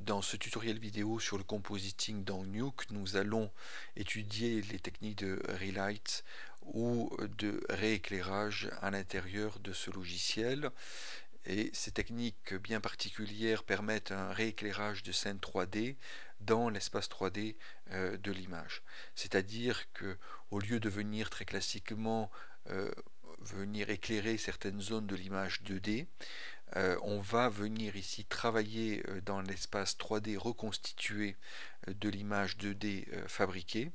Dans ce tutoriel vidéo sur le compositing dans Nuke, nous allons étudier les techniques de relight ou de rééclairage à l'intérieur de ce logiciel. Et ces techniques bien particulières permettent un rééclairage de scène 3D dans l'espace 3D de l'image. C'est-à-dire que au lieu de venir très classiquement venir éclairer certaines zones de l'image 2D, on va venir ici travailler dans l'espace 3D reconstitué de l'image 2D fabriquée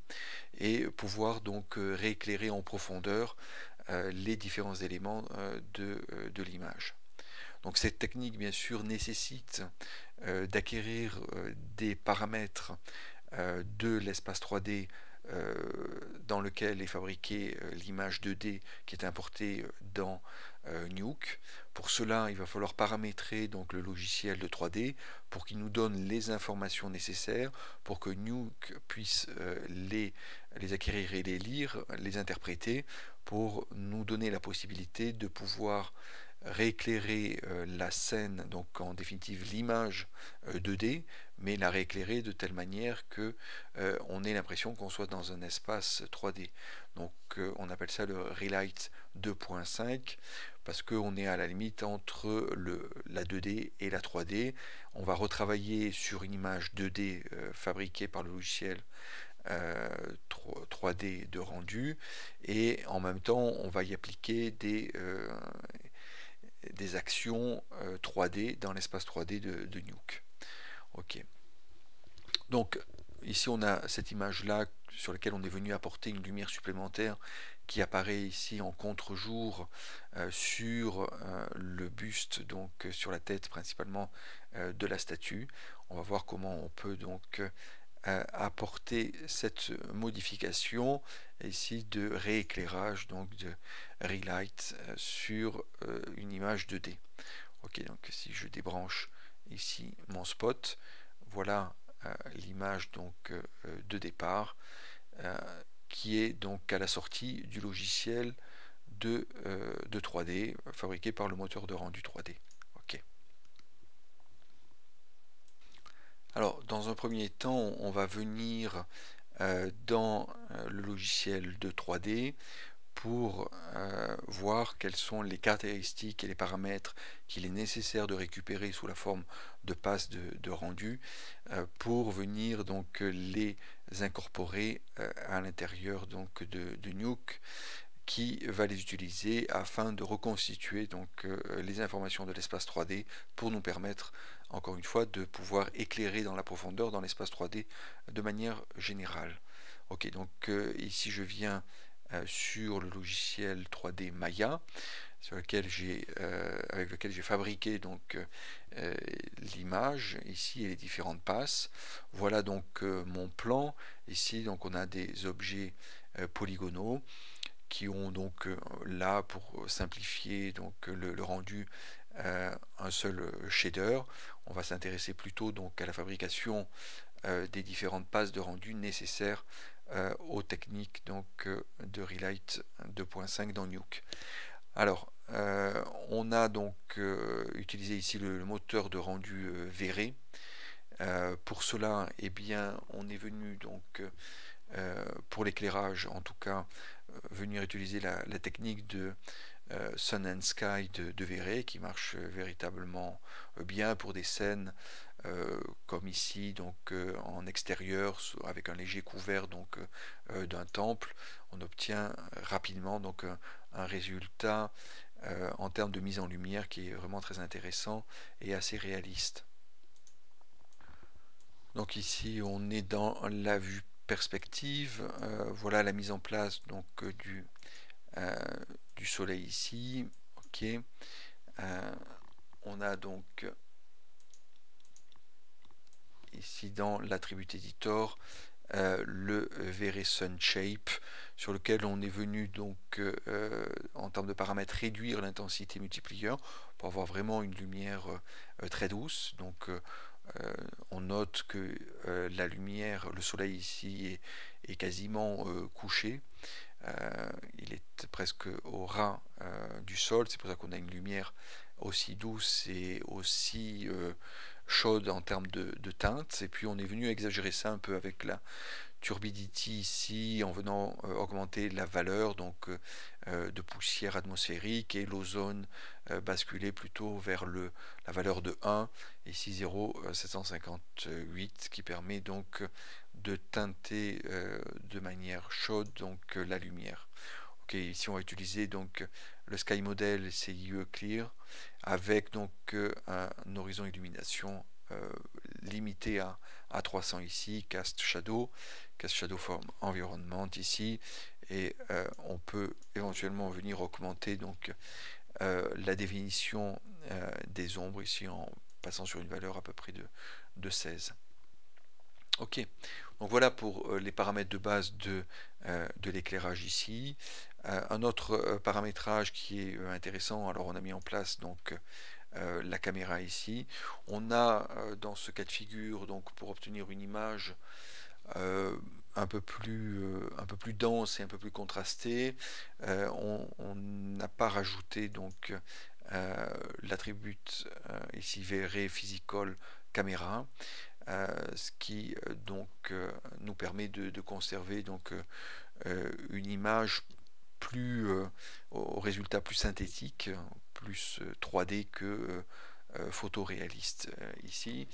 et pouvoir donc rééclairer en profondeur les différents éléments de l'image. Donc cette technique bien sûr nécessite d'acquérir des paramètres de l'espace 3D dans lequel est fabriquée l'image 2D qui est importée dans Nuke. Pour cela, il va falloir paramétrer donc le logiciel de 3D pour qu'il nous donne les informations nécessaires pour que Nuke puisse les acquérir et les lire, les interpréter pour nous donner la possibilité de pouvoir rééclairer la scène, donc en définitive l'image 2D, mais la rééclairer de telle manière que on ait l'impression qu'on soit dans un espace 3D. Donc on appelle ça le Relight 2.5 parce qu'on est à la limite entre la 2D et la 3D. On va retravailler sur une image 2D fabriquée par le logiciel 3D de rendu et en même temps on va y appliquer des actions 3D dans l'espace 3D de Nuke. Ok. Donc ici on a cette image là sur laquelle on est venu apporter une lumière supplémentaire qui apparaît ici en contre-jour sur le buste, donc sur la tête principalement de la statue. On va voir comment on peut donc apporter cette modification ici de rééclairage, donc de relight sur une image 2D. Ok, donc si je débranche ici mon spot, voilà l'image donc de départ qui est donc à la sortie du logiciel de 3D fabriqué par le moteur de rendu 3D. Ok. Alors dans un premier temps, on va venir dans le logiciel de 3D pour voir quelles sont les caractéristiques et les paramètres qu'il est nécessaire de récupérer sous la forme de passes de rendu pour venir donc les incorporer à l'intérieur donc de Nuke qui va les utiliser afin de reconstituer donc les informations de l'espace 3D pour nous permettre encore une fois de pouvoir éclairer dans la profondeur dans l'espace 3D de manière générale. Ok, donc ici je viens sur le logiciel 3D Maya avec lequel j'ai fabriqué donc l'image ici et les différentes passes. Voilà donc mon plan. Ici donc on a des objets polygonaux qui ont donc là pour simplifier donc le rendu un seul shader. On va s'intéresser plutôt donc à la fabrication des différentes passes de rendu nécessaires aux techniques donc de Relight 2.5 dans Nuke. Alors on a donc utilisé ici le moteur de rendu Vray. Pour cela, eh bien, on est venu donc pour l'éclairage, en tout cas, venir utiliser la technique de Sun and Sky de Vray qui marche véritablement bien pour des scènes comme ici donc en extérieur avec un léger couvert donc d'un temple. On obtient rapidement donc un résultat en termes de mise en lumière qui est vraiment très intéressant et assez réaliste. Donc ici on est dans la vue perspective, voilà la mise en place donc du soleil ici. Ok, on a donc ici dans l'attribut editor le Vray Sun Shape sur lequel on est venu donc en termes de paramètres réduire l'intensité multiplieur pour avoir vraiment une lumière très douce. Donc on note que la lumière, le soleil ici est quasiment couché. Il est presque au ras du sol, c'est pour ça qu'on a une lumière aussi douce et aussi chaude en termes de teinte, et puis on est venu exagérer ça un peu avec la turbidity ici, en venant augmenter la valeur donc de poussière atmosphérique, et l'ozone basculer plutôt vers la valeur de 1, ici 0,758, qui permet donc de teinter de manière chaude donc la lumière. Ok, ici on va utiliser donc le Sky Model CIE Clear avec donc un horizon illumination limité à 300 ici, Cast Shadow Form Environment ici, et on peut éventuellement venir augmenter donc la définition des ombres ici en passant sur une valeur à peu près de 16. Ok, donc voilà pour les paramètres de base de l'éclairage ici. Un autre paramétrage qui est intéressant, alors on a mis en place donc la caméra ici. On a dans ce cas de figure, donc pour obtenir une image euh, un peu plus dense et un peu plus contrastée, on n'a pas rajouté donc l'attribut ici VRE Physical Camera, ce qui donc nous permet de conserver donc une image plus au résultat plus synthétique, plus 3D que photoréaliste ici.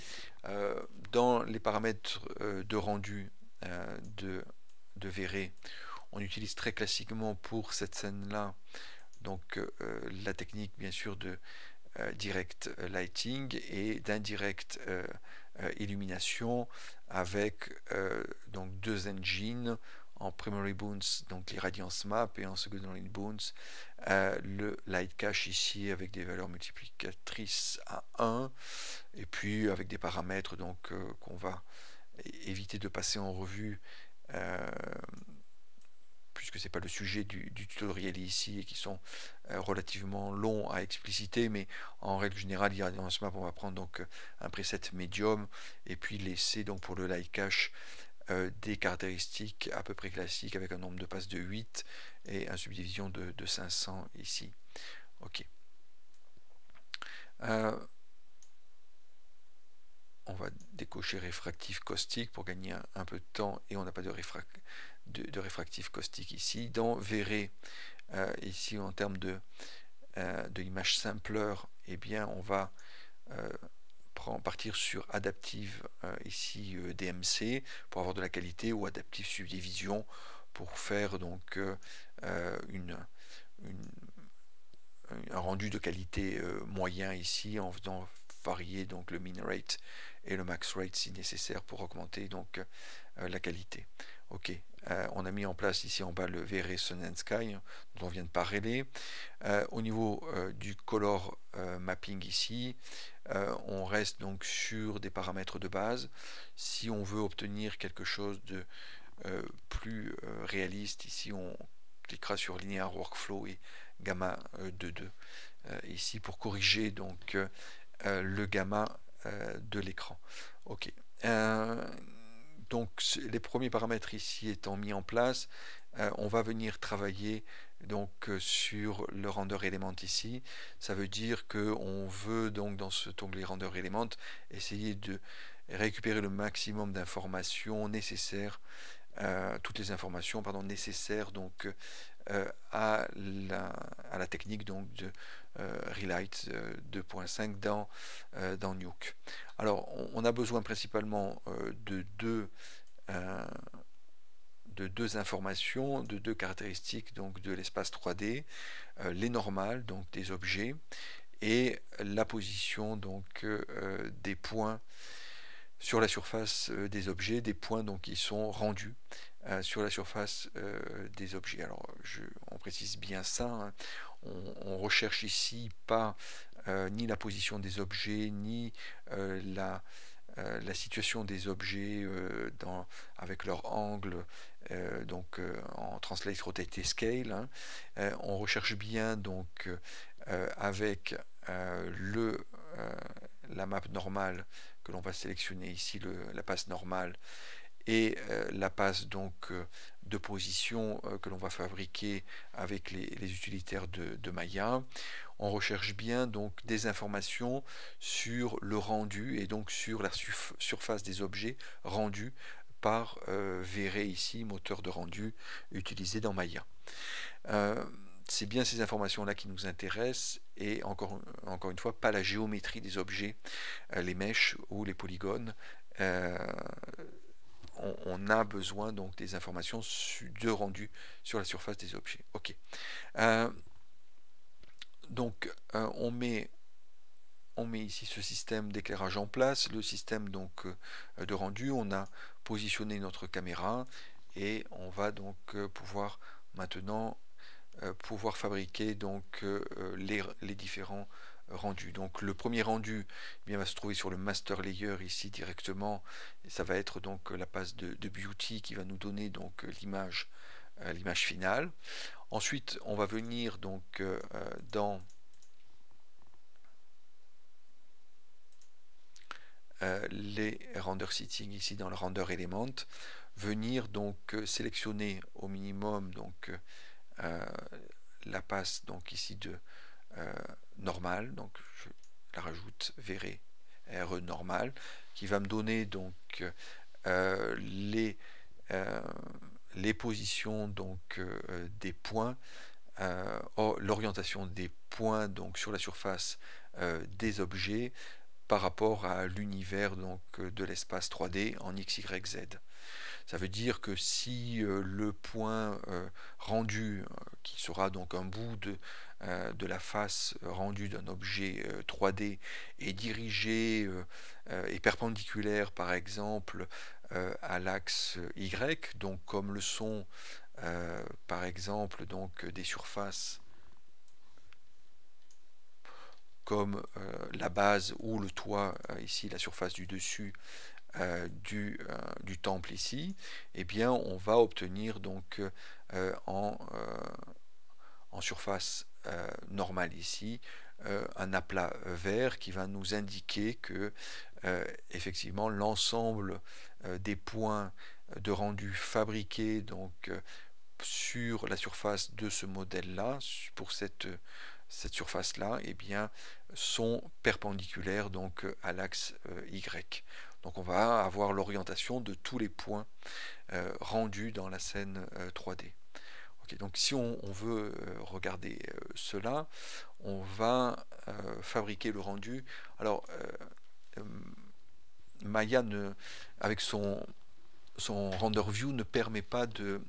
Dans les paramètres de rendu de Vray, on utilise très classiquement pour cette scène-là donc la technique bien sûr de direct lighting et d'indirect illumination avec donc deux engines en primary boons, donc les radiance map, et en secondary boons le light cache ici avec des valeurs multiplicatrices à 1, et puis avec des paramètres donc qu'on va éviter de passer en revue puisque c'est pas le sujet du tutoriel ici, et qui sont relativement longs à expliciter, mais en règle générale, dans ce map, on va prendre donc un preset médium et puis laisser donc pour le light cache des caractéristiques à peu près classiques avec un nombre de passes de 8 et une subdivision de 500 ici. Ok. On va décocher réfractif caustique pour gagner un peu de temps, et on n'a pas de réfractif caustique ici. Dans Vray, ici en termes de image simpleur, eh bien on va partir sur adaptive ici DMC pour avoir de la qualité, ou adaptive subdivision pour faire donc un rendu de qualité moyen ici, en faisant varier donc le min rate et le max rate si nécessaire pour augmenter donc la qualité. Ok, on a mis en place ici en bas le Vray Sun and Sky dont on vient de parler. Au niveau du color mapping ici, on reste donc sur des paramètres de base. Si on veut obtenir quelque chose de plus réaliste, ici on cliquera sur Linear Workflow et gamma de 2 ici pour corriger donc le gamma de l'écran. Ok. Donc les premiers paramètres ici étant mis en place, on va venir travailler donc sur le render element ici. Ça veut dire que on veut donc dans cet onglet render element essayer de récupérer le maximum d'informations nécessaires, toutes les informations pardon nécessaires donc à la technique donc de Relight 2.5 dans Nuke. Alors on a besoin principalement de deux informations, de deux caractéristiques donc de l'espace 3D, les normales donc des objets, et la position donc des points sur la surface des objets, des points donc qui sont rendus sur la surface des objets. Alors on précise bien ça, hein. On recherche ici pas ni la position des objets, ni la situation des objets avec leur angle, donc en translate, rotate et scale, hein. On recherche bien donc avec la map normale que l'on va sélectionner ici, la passe normale, et la passe donc de position que l'on va fabriquer avec les utilitaires de Maya. On recherche bien donc des informations sur le rendu et donc sur la surface des objets rendus par V-Ray ici, moteur de rendu utilisé dans Maya. C'est bien ces informations-là qui nous intéressent et encore une fois, pas la géométrie des objets, les mèches ou les polygones. On a besoin donc des informations de rendu sur la surface des objets. Ok. Donc on met ici ce système d'éclairage en place, le système donc de rendu. On a positionné notre caméra et on va donc pouvoir maintenant pouvoir fabriquer donc les différents rendus. Donc le premier rendu eh bien, va se trouver sur le master layer ici directement. Et ça va être donc la passe de beauty qui va nous donner donc l'image finale. Ensuite, on va venir donc dans les render setting ici dans le render element, venir donc sélectionner au minimum donc la passe donc ici de normal, donc je la rajoute V-Ray RE normal, qui va me donner donc les positions donc des points, l'orientation des points donc sur la surface des objets par rapport à l'univers donc de l'espace 3D en X, Y, Z. Ça veut dire que si le point rendu, qui sera donc un bout de la face rendue d'un objet 3D, est dirigé et perpendiculaire par exemple à l'axe Y, donc comme le sont par exemple donc des surfaces comme la base ou le toit, ici la surface du dessus du temple ici, eh bien on va obtenir donc en surface normale ici un aplat vert qui va nous indiquer que effectivement l'ensemble des points de rendu fabriqués donc sur la surface de ce modèle là pour cette surface là eh bien sont perpendiculaires donc à l'axe Y. Donc on va avoir l'orientation de tous les points rendus dans la scène 3D. Okay, donc si on veut regarder cela, on va fabriquer le rendu. Alors Maya avec son render view ne permet pas de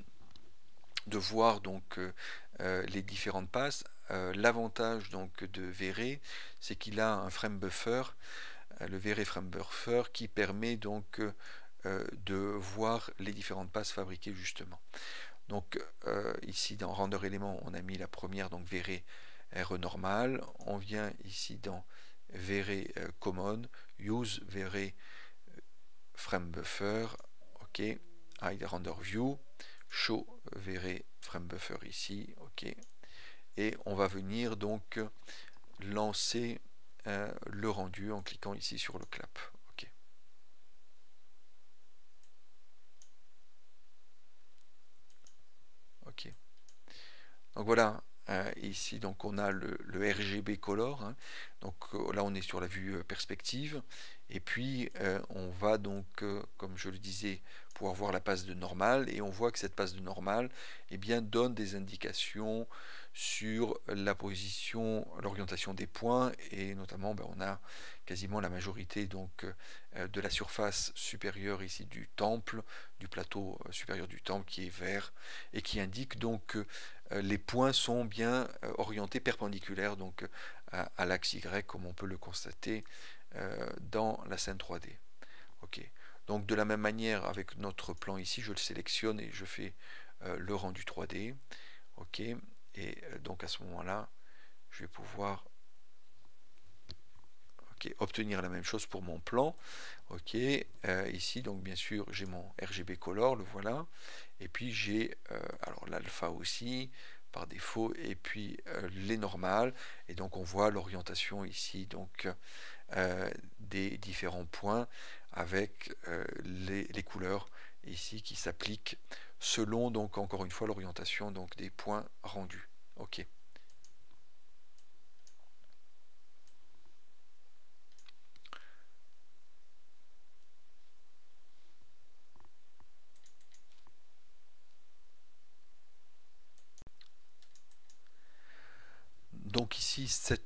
voir donc les différentes passes. L'avantage donc de V-Ray, c'est qu'il a un frame buffer, le V-Ray frame buffer, qui permet donc de voir les différentes passes fabriquées justement. Donc ici dans render élément, on a mis la première, donc V-Ray RE normal. On vient ici dans V-Ray common, use V-Ray frame buffer, ok, hide render view, show V-Ray frame buffer ici, ok, et on va venir donc lancer le rendu en cliquant ici sur le clap. Ok. Ok. Donc voilà, ici donc on a le RGB color, hein. Donc là on est sur la vue perspective, et puis on va donc, comme je le disais, pouvoir voir la passe de normale, et on voit que cette passe de normale eh bien, donne des indications sur la position, l'orientation des points, et notamment on a quasiment la majorité donc de la surface supérieure ici du temple, du plateau supérieur du temple qui est vert, et qui indique donc que les points sont bien orientés perpendiculaires donc à l'axe Y, comme on peut le constater dans la scène 3D. Ok. Donc de la même manière avec notre plan ici, je le sélectionne et je fais le rendu 3D. Ok. Et donc à ce moment-là, je vais pouvoir obtenir la même chose pour mon plan. Ok. Ici donc bien sûr j'ai mon RGB color, le voilà. Et puis j'ai alors l'alpha aussi par défaut, et puis les normales, et donc on voit l'orientation ici donc des différents points avec les couleurs ici qui s'applique selon donc encore une fois l'orientation donc des points rendus. Ok. Donc ici, cette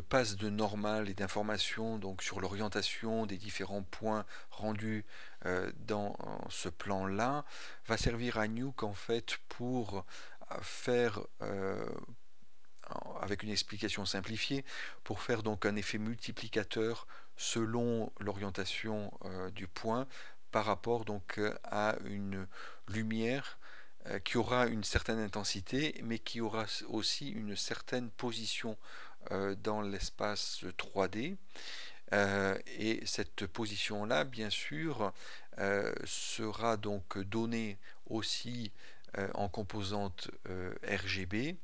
passe de normale et d'informations donc sur l'orientation des différents points rendus dans ce plan-là va servir à Nuke en fait pour faire avec une explication simplifiée, pour faire donc un effet multiplicateur selon l'orientation du point par rapport donc à une lumière qui aura une certaine intensité, mais qui aura aussi une certaine position dans l'espace 3D. Et cette position-là, bien sûr, sera donc donnée aussi en composante RGB,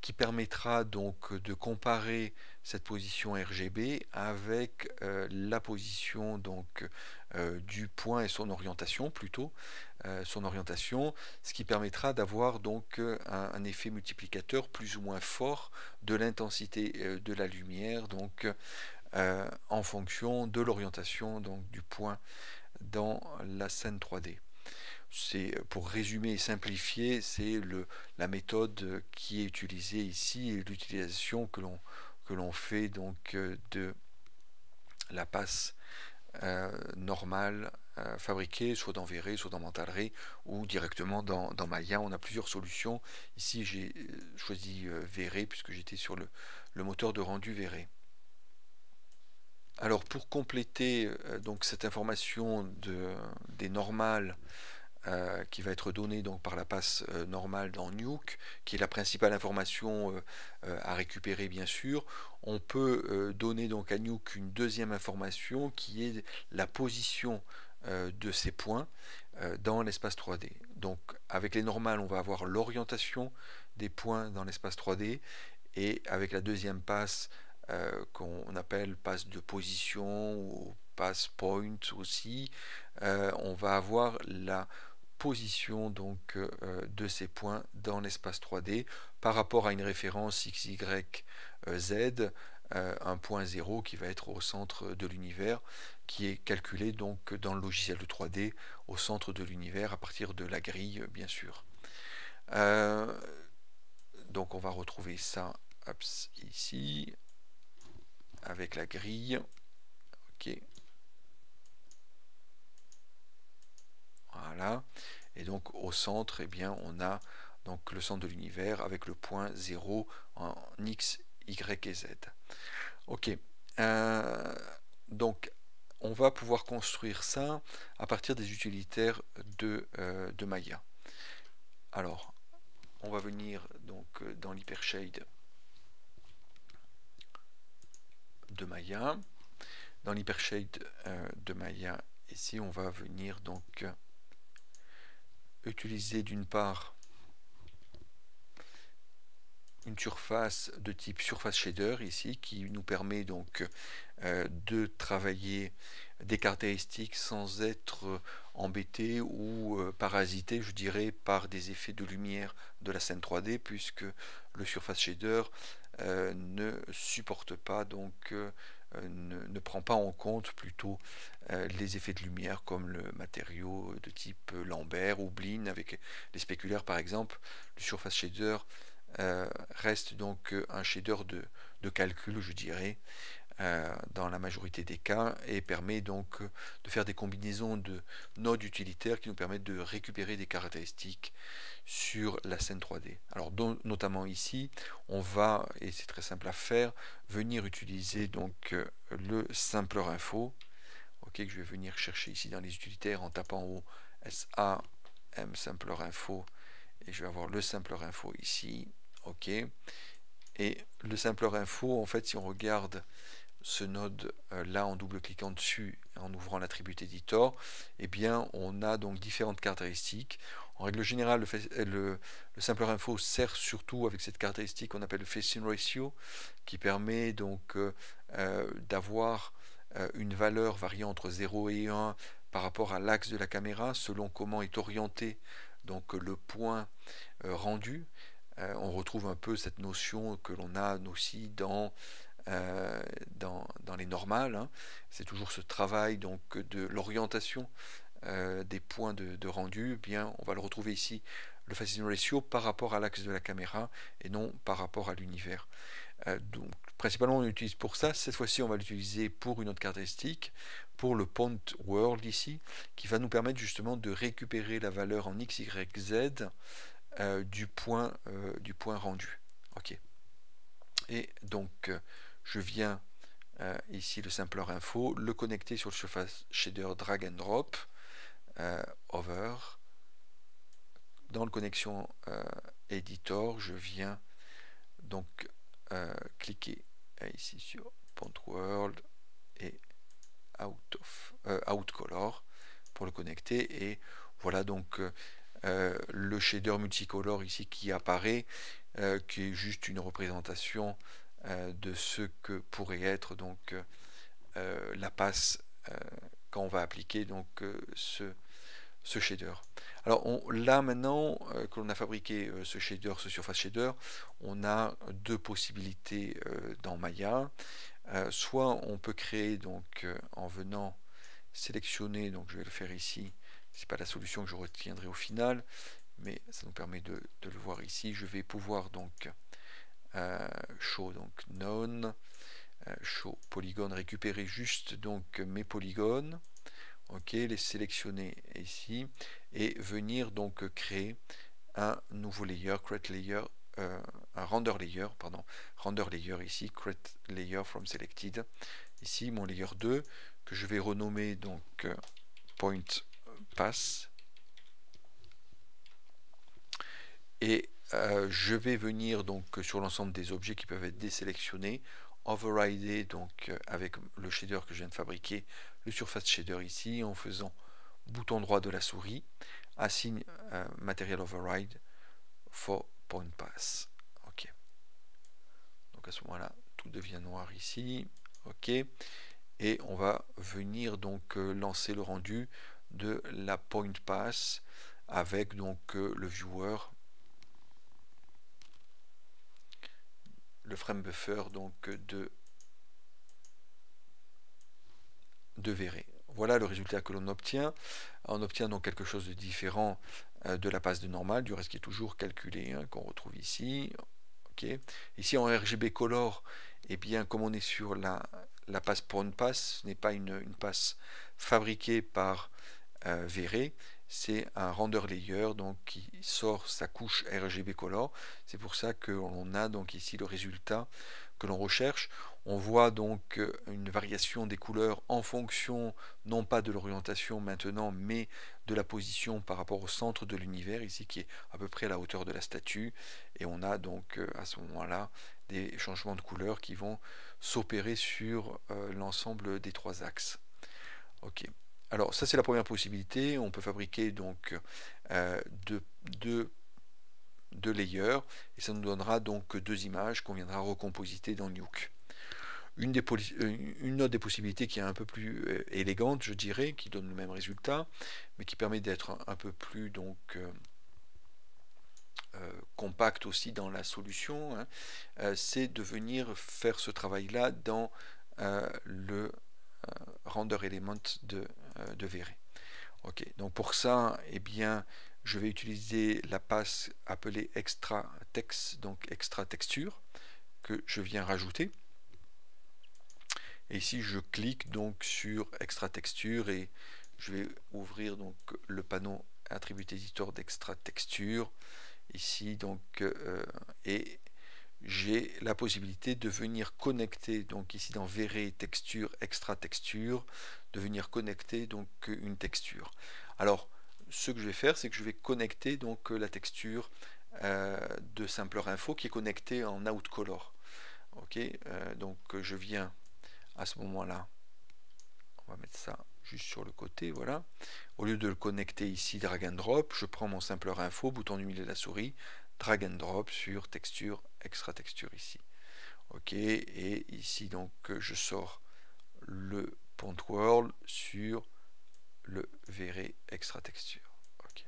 qui permettra donc de comparer cette position RGB avec la position donc du point et son orientation plutôt, son orientation, ce qui permettra d'avoir donc un effet multiplicateur plus ou moins fort de l'intensité de la lumière, donc en fonction de l'orientation donc du point dans la scène 3D. C'est pour résumer et simplifier, c'est la méthode qui est utilisée ici et l'utilisation que l'on fait donc de la passe normale fabriquée soit dans V-Ray, soit dans Mental Ray ou directement dans Maya. On a plusieurs solutions. Ici j'ai choisi V-Ray puisque j'étais sur le moteur de rendu V-Ray. Alors pour compléter donc cette information des normales qui va être donnée donc par la passe normale dans Nuke, qui est la principale information à récupérer bien sûr, on peut donner donc à Nuke une deuxième information qui est la position de ces points dans l'espace 3D. Donc avec les normales, on va avoir l'orientation des points dans l'espace 3D et avec la deuxième passe qu'on appelle passe de position ou passe point aussi, on va avoir la position donc de ces points dans l'espace 3D par rapport à une référence x, y, z, un point 0 qui va être au centre de l'univers, qui est calculé donc dans le logiciel de 3D au centre de l'univers à partir de la grille bien sûr. Donc on va retrouver ça ici avec la grille. Ok. Voilà. Et donc au centre, eh bien, on a donc le centre de l'univers avec le point 0 en x, y et z. Ok. Donc on va pouvoir construire ça à partir des utilitaires de Maya. Alors, on va venir donc dans l'hypershade de Maya. Dans l'hypershade de Maya, ici, on va venir donc utiliser d'une part une surface de type surface shader ici qui nous permet donc de travailler des caractéristiques sans être embêté ou parasité, je dirais, par des effets de lumière de la scène 3D puisque le surface shader ne supporte pas donc ne prend pas en compte plutôt les effets de lumière comme le matériau de type Lambert ou Blinn avec les spéculaires par exemple. Le surface shader reste donc un shader de calcul, je dirais, dans la majorité des cas et permet donc de faire des combinaisons de nodes utilitaires qui nous permettent de récupérer des caractéristiques sur la scène 3D. Alors notamment ici, on va, et c'est très simple à faire, venir utiliser donc le sampler info, que je vais venir chercher ici dans les utilitaires en tapant au SAM sampler info et je vais avoir le sampler info ici. Ok. Et le sampler info, en fait, si on regarde ce node là en double-cliquant dessus, en ouvrant l'attribut editor, eh bien, on a donc différentes caractéristiques. En règle générale, le sampler info sert surtout avec cette caractéristique qu'on appelle le facing ratio, qui permet donc d'avoir une valeur variant entre 0 et 1 par rapport à l'axe de la caméra, selon comment est orienté donc le point rendu. On retrouve un peu cette notion que l'on a aussi dans les normales, hein. C'est toujours ce travail donc de l'orientation des points de rendu. Eh bien, on va le retrouver ici, le facing ratio par rapport à l'axe de la caméra et non par rapport à l'univers. Donc, principalement, on utilise pour ça. Cette fois-ci, on va l'utiliser pour une autre caractéristique, pour le point world ici, qui va nous permettre justement de récupérer la valeur en x, y, z du point rendu. Ok. Et donc, je viens ici le sampler info, le connecter sur le surface shader drag and drop over. Dans le connexion editor, je viens donc cliquer ici sur point world et out color pour le connecter, et voilà donc le shader multicolore ici qui apparaît, qui est juste une représentation de ce que pourrait être donc la passe quand on va appliquer donc ce shader. Alors là maintenant que l'on a fabriqué ce shader, ce surface shader, on a deux possibilités dans Maya. Soit on peut créer donc en venant sélectionner, donc je vais le faire ici, c'est pas la solution que je retiendrai au final, mais ça nous permet de le voir ici. Je vais pouvoir donc show donc none, show polygone, récupérer juste donc mes polygones, ok, les sélectionner ici et venir donc créer un nouveau layer, create layer, un render layer, pardon, render layer ici, create layer from selected, ici mon layer 2 que je vais renommer donc point pass, et je vais venir donc sur l'ensemble des objets qui peuvent être désélectionnés, overrider donc avec le shader que je viens de fabriquer, le surface shader ici, en faisant bouton droit de la souris, assign material override for point pass. Ok. Donc à ce moment-là, tout devient noir ici. Ok. Et on va venir donc lancer le rendu de la point pass avec donc le viewer, le frame buffer donc de Vray. Voilà le résultat que l'on obtient. On obtient donc quelque chose de différent de la passe de normale, du reste qui est toujours calculé, hein, qu'on retrouve ici. Okay. Ici en RGB color, et bien comme on est sur la passe point pass, ce n'est pas une passe fabriquée par Vray, c'est un render layer donc qui sort sa couche RGB color. C'est pour ça qu'on a donc ici le résultat que l'on recherche. On voit donc une variation des couleurs en fonction non pas de l'orientation maintenant, mais de la position par rapport au centre de l'univers ici, qui est à peu près à la hauteur de la statue, et on a donc à ce moment-là des changements de couleurs qui vont s'opérer sur l'ensemble des trois axes. Ok. Alors ça c'est la première possibilité. On peut fabriquer donc deux layers, et ça nous donnera donc deux images qu'on viendra recompositer dans Nuke. Une autre des possibilités qui est un peu plus élégante, je dirais, qui donne le même résultat, mais qui permet d'être un peu plus donc compact aussi dans la solution, hein, c'est de venir faire ce travail-là dans le render element de Vray. Ok, donc pour ça, eh bien, je vais utiliser la passe appelée extra text, donc extra texture, que je viens rajouter. Et ici, je clique donc sur extra texture et je vais ouvrir donc le panneau attribut editor d'extra texture ici, donc et j'ai la possibilité de venir connecter donc ici dans Vray texture extra texture, de venir connecter donc une texture. Alors ce que je vais faire, c'est que je vais connecter donc la texture de sampler info qui est connectée en out color. Ok, donc je viens à ce moment-là, on va mettre ça juste sur le côté, voilà. Au lieu de le connecter ici drag and drop, je prends mon sampler info, bouton du milieu de la souris, drag and drop sur texture, extra texture ici. Ok, et ici donc je sors le point world sur le V-Ray extra texture. Okay.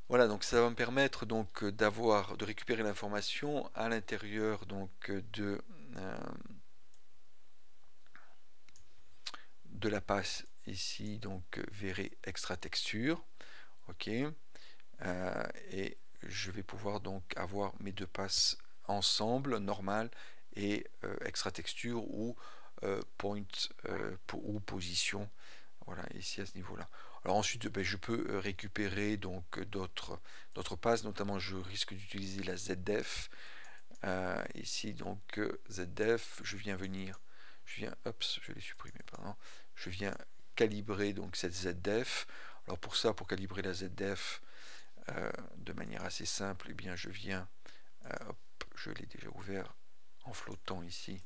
Voilà, donc ça va me permettre donc de récupérer l'information à l'intérieur donc de la passe ici, donc V-Ray extra texture. Ok. Et je vais pouvoir donc avoir mes deux passes ensemble, normal et extra texture ou point ou position. Voilà, ici à ce niveau-là. Alors ensuite, ben, je peux récupérer donc d'autres passes, notamment je risque d'utiliser la ZDF. Ici donc ZDF, je l'ai supprimé, pardon. Je viens calibrer donc cette ZDF. Alors pour ça, pour calibrer la ZDF, de manière assez simple, eh bien je viens, hop, je l'ai déjà ouvert en flottant ici,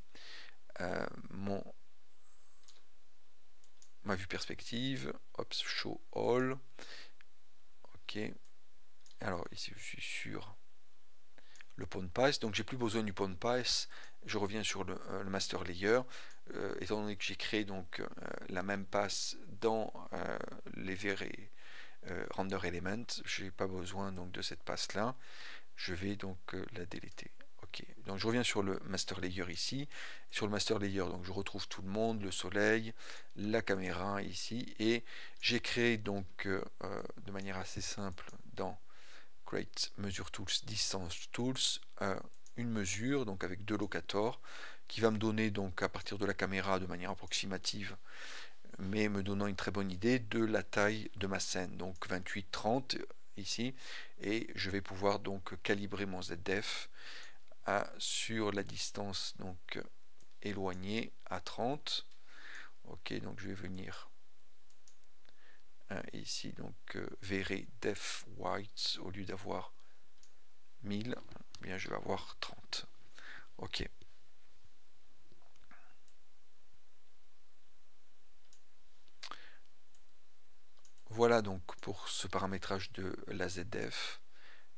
ma vue perspective, hop, show all, ok, alors ici je suis sur le point pass, donc j'ai plus besoin du point pass, je reviens sur le master layer, étant donné que j'ai créé donc la même passe dans les V-Ray render element, je n'ai pas besoin donc de cette passe là, je vais donc la déléter. Ok, donc je reviens sur le master layer ici. Sur le master layer, donc je retrouve tout le monde, le soleil, la caméra ici, et j'ai créé donc de manière assez simple dans Create Measure Tools, Distance Tools, une mesure donc avec deux locators qui va me donner donc à partir de la caméra de manière approximative, mais me donnant une très bonne idée de la taille de ma scène, donc 28-30 ici, et je vais pouvoir donc calibrer mon ZDF sur la distance donc éloignée à 30. Ok, donc je vais venir ici donc V-Ray def white, au lieu d'avoir 1000, eh bien je vais avoir 30. Ok. Voilà donc pour ce paramétrage de la ZDF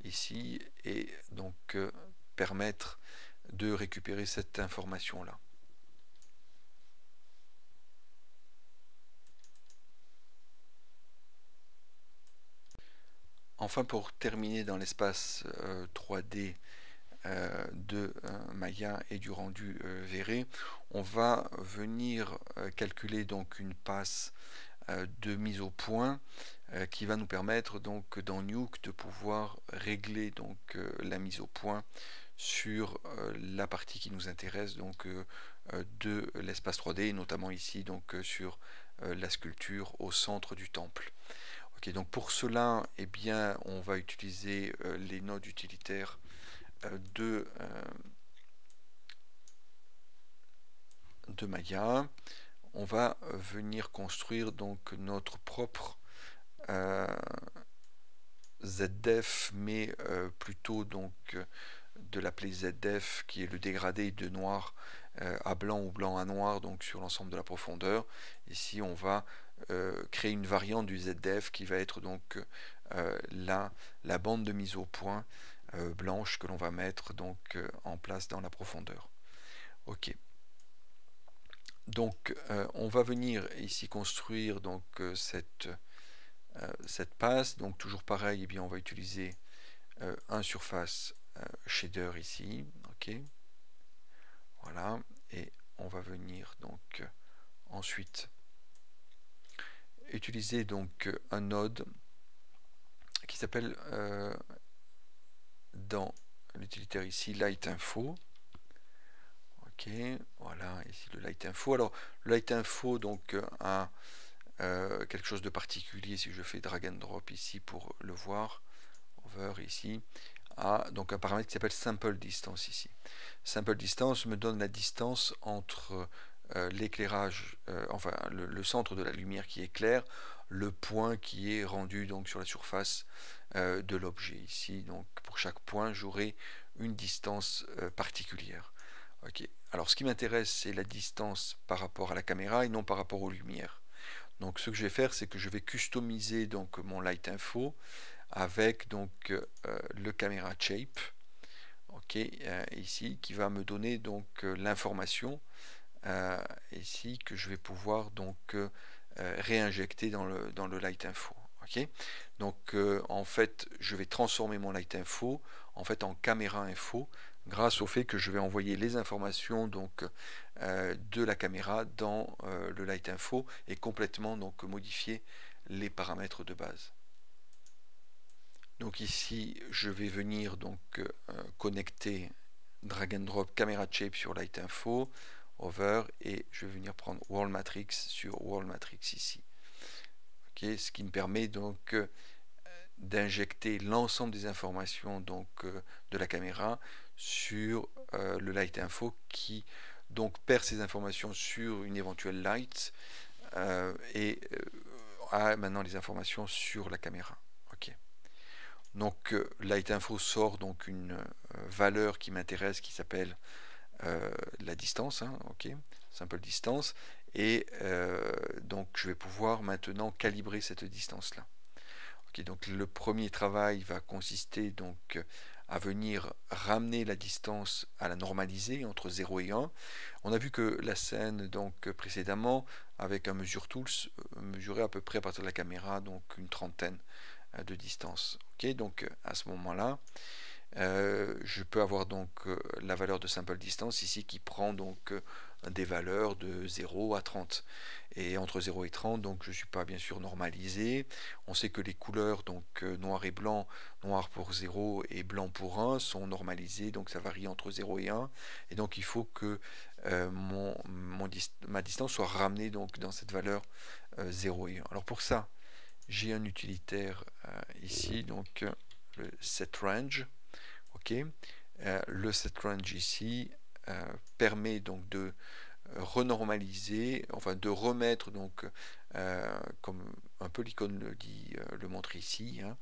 ici, et donc permettre de récupérer cette information là. Enfin, pour terminer dans l'espace 3D de Maya et du rendu V-Ray, on va venir calculer donc une passe de mise au point qui va nous permettre donc dans Nuke de pouvoir régler donc la mise au point sur la partie qui nous intéresse donc de l'espace 3D, et notamment ici donc sur la sculpture au centre du temple. Ok, donc pour cela, eh bien, on va utiliser les nodes utilitaires de Maya. On va venir construire donc notre propre ZDF, mais plutôt donc de l'appeler ZDF, qui est le dégradé de noir à blanc ou blanc à noir, donc sur l'ensemble de la profondeur. Ici, on va créer une variante du ZDF qui va être donc la bande de mise au point blanche que l'on va mettre donc en place dans la profondeur. Ok. Donc, on va venir ici construire donc cette passe. Donc, toujours pareil, eh bien, on va utiliser un surface shader ici. Ok. Voilà. Et on va venir donc ensuite utiliser donc un node qui s'appelle dans l'utilitaire ici Light Info. Ok, voilà, ici le Light Info. Alors, le Light Info donc a quelque chose de particulier. Si je fais drag and drop ici pour le voir, over ici, a donc un paramètre qui s'appelle Sample Distance ici. Sample Distance me donne la distance entre l'éclairage, enfin le centre de la lumière qui éclaire, le point qui est rendu donc sur la surface de l'objet ici. Donc pour chaque point, j'aurai une distance particulière. Ok. Alors ce qui m'intéresse, c'est la distance par rapport à la caméra et non par rapport aux lumières. Donc ce que je vais faire, c'est que je vais customiser donc mon Light Info avec donc le camera shape, ok, ici, qui va me donner donc l'information ici que je vais pouvoir donc réinjecter dans le light info. Ok, donc en fait je vais transformer mon light info en fait en caméra info grâce au fait que je vais envoyer les informations donc de la caméra dans le light info et complètement donc modifier les paramètres de base. Donc ici je vais venir donc connecter drag and drop camera shape sur light info over et je vais venir prendre world matrix sur world matrix ici. Okay, ce qui me permet donc d'injecter l'ensemble des informations donc de la caméra sur le light info qui donc perd ces informations sur une éventuelle light et a maintenant les informations sur la caméra. Ok. Donc light info sort donc une valeur qui m'intéresse qui s'appelle la distance, hein, ok, simple distance, et donc je vais pouvoir maintenant calibrer cette distance là. Okay, donc le premier travail va consister donc à venir ramener la distance à la normaliser entre 0 et 1. On a vu que la scène donc précédemment avec un mesure tools mesurait à peu près à partir de la caméra donc une trentaine de distance. Okay, donc à ce moment-là, je peux avoir donc la valeur de simple distance ici qui prend donc des valeurs de 0 à 30 et entre 0 et 30 donc je ne suis pas bien sûr normalisé. On sait que les couleurs donc noir et blanc, noir pour 0 et blanc pour 1 sont normalisées, donc ça varie entre 0 et 1 et donc il faut que ma distance soit ramenée donc dans cette valeur 0 et 1. Alors pour ça j'ai un utilitaire ici donc le setRange. Ok, le setRange ici permet donc de renormaliser, enfin de remettre donc comme un peu l'icône le montre ici, hein,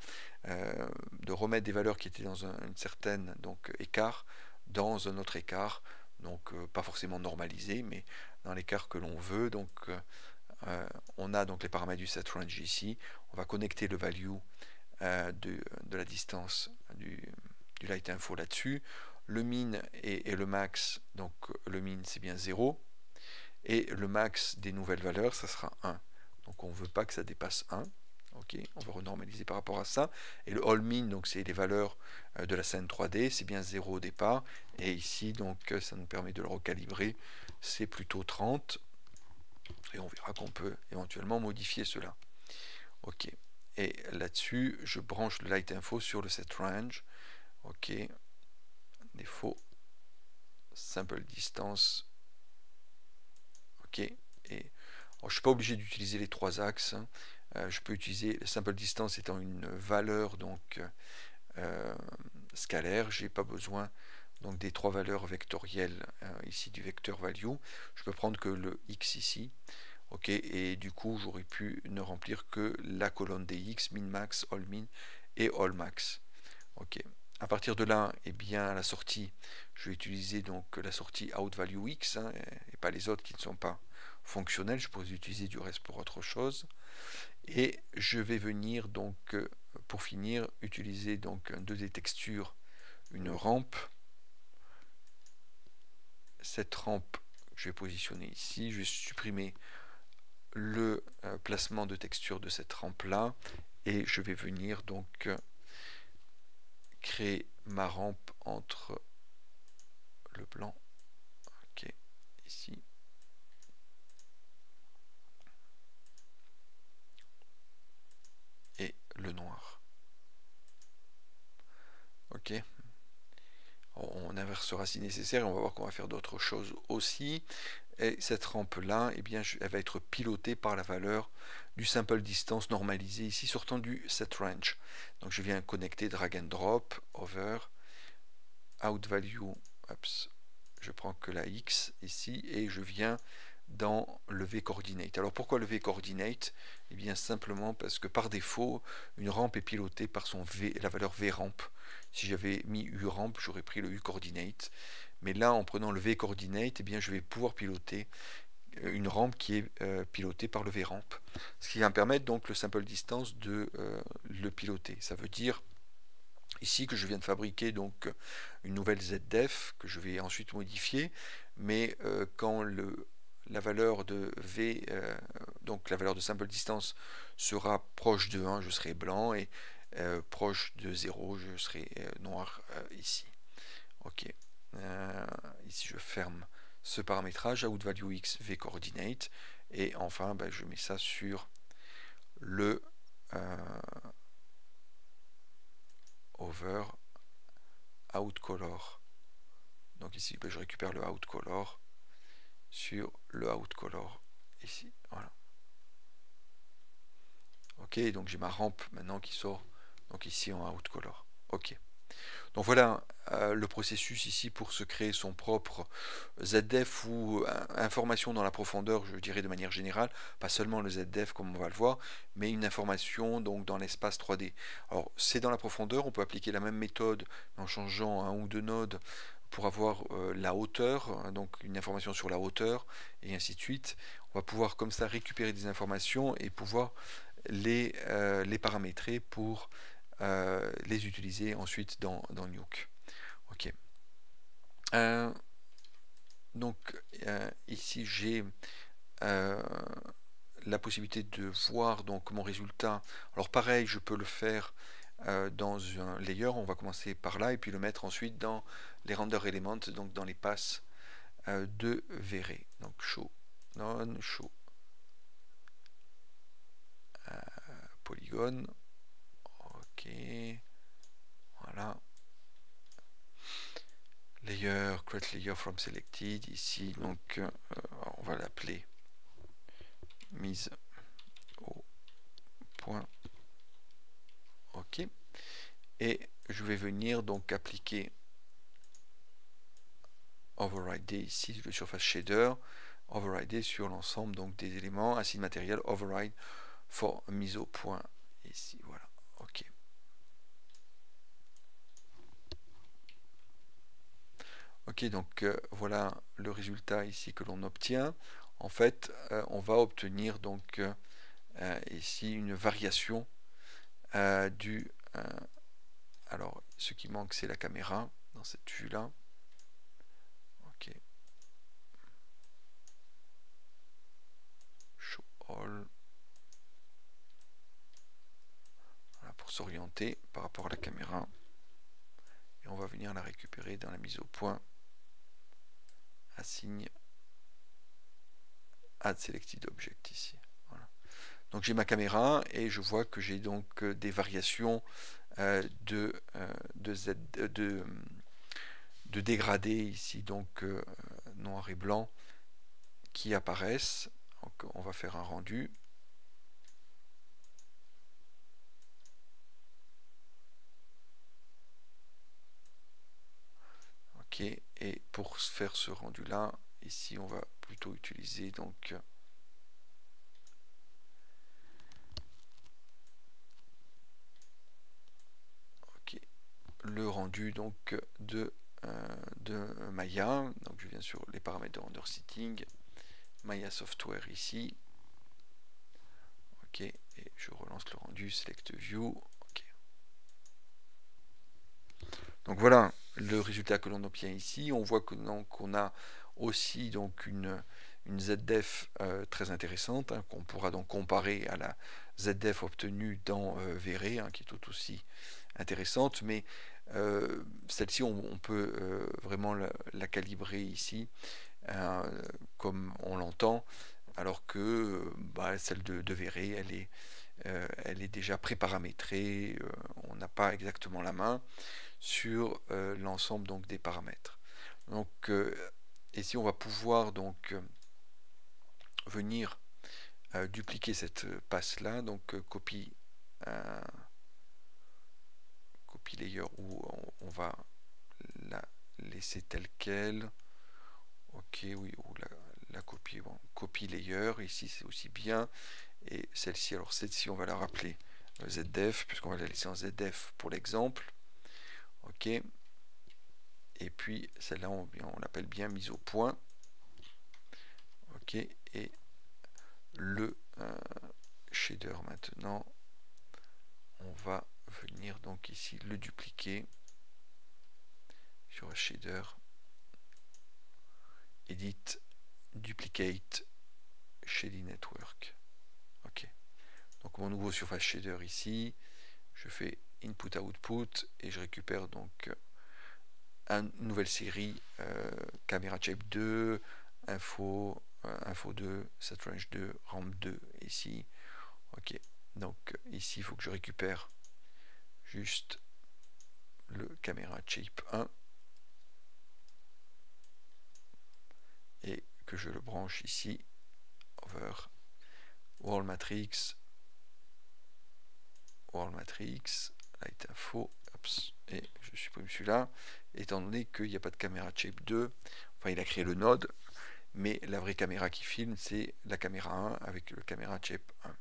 de remettre des valeurs qui étaient dans une certaine donc écart dans un autre écart, donc pas forcément normalisé, mais dans l'écart que l'on veut. Donc on a donc les paramètres du setRange ici. On va connecter le value de la distance du light info là-dessus. Le min et le max, donc le min c'est bien 0 et le max des nouvelles valeurs ça sera 1. Donc on ne veut pas que ça dépasse 1. Ok, on va renormaliser par rapport à ça. Et le all min, donc c'est les valeurs de la scène 3D, c'est bien 0 au départ. Et ici, donc ça nous permet de le recalibrer, c'est plutôt 30. Et on verra qu'on peut éventuellement modifier cela. Ok. Et là-dessus, je branche le light info sur le setRange. Ok. Défaut. Simple distance. Ok. Et alors, je ne suis pas obligé d'utiliser les trois axes. Hein. Je peux utiliser simple distance étant une valeur donc scalaire. J'ai pas besoin donc des trois valeurs vectorielles ici du vecteur value. Je peux prendre que le x ici. Ok, et du coup j'aurais pu ne remplir que la colonne des x, min max, all min et all max. Ok. À partir de là, eh bien à la sortie, je vais utiliser donc la sortie out value x hein, et pas les autres qui ne sont pas fonctionnels. Je pourrais utiliser du reste pour autre chose. Et je vais venir donc pour finir utiliser donc deux des textures, une rampe. Cette rampe, je vais positionner ici. Je vais supprimer le placement de texture de cette rampe là et je vais venir donc créer ma rampe entre le blanc, ok, ici, et le noir. Ok, on inversera si nécessaire et on va voir qu'on va faire d'autres choses aussi. Et cette rampe là, eh bien, elle va être pilotée par la valeur du simple distance normalisé ici sortant du setRange. Donc je viens connecter drag and drop over out value, ups, je prends que la x ici et je viens dans le v-coordinate. Alors pourquoi le v-coordinate? Eh bien simplement parce que par défaut, une rampe est pilotée par son v, la valeur v-rampe. Si j'avais mis u-rampe, j'aurais pris le u-coordinate. Mais là, en prenant le v-coordinate, eh bien je vais pouvoir piloter une rampe qui est pilotée par le v-rampe. Ce qui va me permettre donc le simple distance de le piloter. Ça veut dire ici que je viens de fabriquer donc une nouvelle ZDEF que je vais ensuite modifier, mais quand la valeur de V, donc la valeur de sample distance sera proche de 1, je serai blanc, et proche de 0, je serai noir ici. Ok. Ici je ferme ce paramétrage, outValue x v coordinate, et enfin ben, je mets ça sur le over outColor. Donc ici ben, je récupère le outColor sur le outColor ici. Voilà. Ok, donc j'ai ma rampe maintenant qui sort donc ici en outColor. Ok. Donc voilà le processus ici pour se créer son propre ZDEF ou information dans la profondeur, je dirais de manière générale, pas seulement le ZDEF comme on va le voir, mais une information donc dans l'espace 3D. Alors c'est dans la profondeur, on peut appliquer la même méthode en changeant un ou deux nodes pour avoir la hauteur, donc une information sur la hauteur et ainsi de suite. On va pouvoir comme ça récupérer des informations et pouvoir les paramétrer pour les utiliser ensuite dans Nuke. Ok. Donc ici j'ai la possibilité de voir donc mon résultat. Alors pareil, je peux le faire dans un layer. On va commencer par là et puis le mettre ensuite dans les render elements, donc dans les passes de V-Ray. Donc show non, show polygone. Ok. Voilà. Layer, create layer from selected. Ici, donc, on va l'appeler mise au point. Ok. Et je vais venir donc appliquer overrider ici le surface shader, overrider sur l'ensemble donc des éléments, acide matériel, override for mise au point ici. Voilà. Ok. Ok, donc voilà le résultat ici que l'on obtient. En fait, on va obtenir donc ici une variation du. Alors, ce qui manque, c'est la caméra dans cette vue-là. Ok. Show all. Voilà, pour s'orienter par rapport à la caméra. Et on va venir la récupérer dans la mise au point. Assign add selected object ici. Voilà. Donc j'ai ma caméra et je vois que j'ai donc des variations de dégradé ici, donc noir et blanc, qui apparaissent. Donc, on va faire un rendu. Ok, et pour faire ce rendu là, ici on va plutôt utiliser donc ok, le rendu donc de Maya. Donc je viens sur les paramètres de render setting, Maya software ici. Ok, et je relance le rendu, select view. Ok. Donc voilà le résultat que l'on obtient ici. On voit que donc on a aussi donc une ZDEF très intéressante hein, qu'on pourra donc comparer à la ZDEF obtenue dans V-Ray, hein, qui est tout aussi intéressante, mais celle-ci on peut vraiment la calibrer ici comme on l'entend, alors que celle de V-Ray elle est déjà préparamétrée, on n'a pas exactement la main sur l'ensemble donc des paramètres. Donc ici on va pouvoir donc venir dupliquer cette passe là, donc copie layer où on va la laisser telle quelle. Ok, oui, ou la copie, bon, copie layer, ici c'est aussi bien, et celle-ci, alors celle-ci on va la rappeler ZDEF, puisqu'on va la laisser en ZDEF pour l'exemple. Ok, et puis celle-là on l'appelle bien mise au point. Ok, et le shader maintenant on va venir donc ici le dupliquer sur un shader, edit, duplicate, shading network. Ok. Donc mon nouveau surface shader ici, je fais input output et je récupère donc une nouvelle série caméra shape 2, info 2, set range 2, ramp 2 ici. Ok. Donc ici il faut que je récupère juste le caméra shape 1 et que je le branche ici over world matrix, light info, et je supprime celui-là, étant donné qu'il n'y a pas de caméra shape 2, enfin il a créé le node, mais la vraie caméra qui filme c'est la caméra 1 avec le caméra shape 1.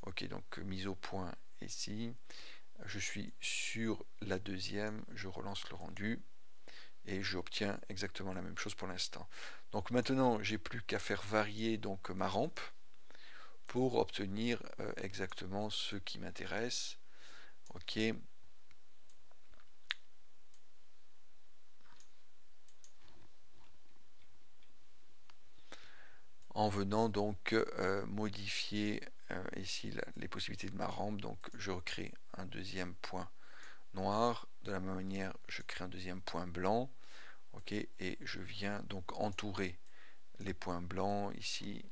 Ok, donc mise au point ici, je suis sur la deuxième, je relance le rendu et j'obtiens exactement la même chose pour l'instant. Donc maintenant j'ai plus qu'à faire varier donc ma rampe pour obtenir exactement ce qui m'intéresse. Ok. En venant donc modifier ici les possibilités de ma rampe, donc je recrée un deuxième point noir, de la même manière je crée un deuxième point blanc, ok, et je viens donc entourer les points blancs ici,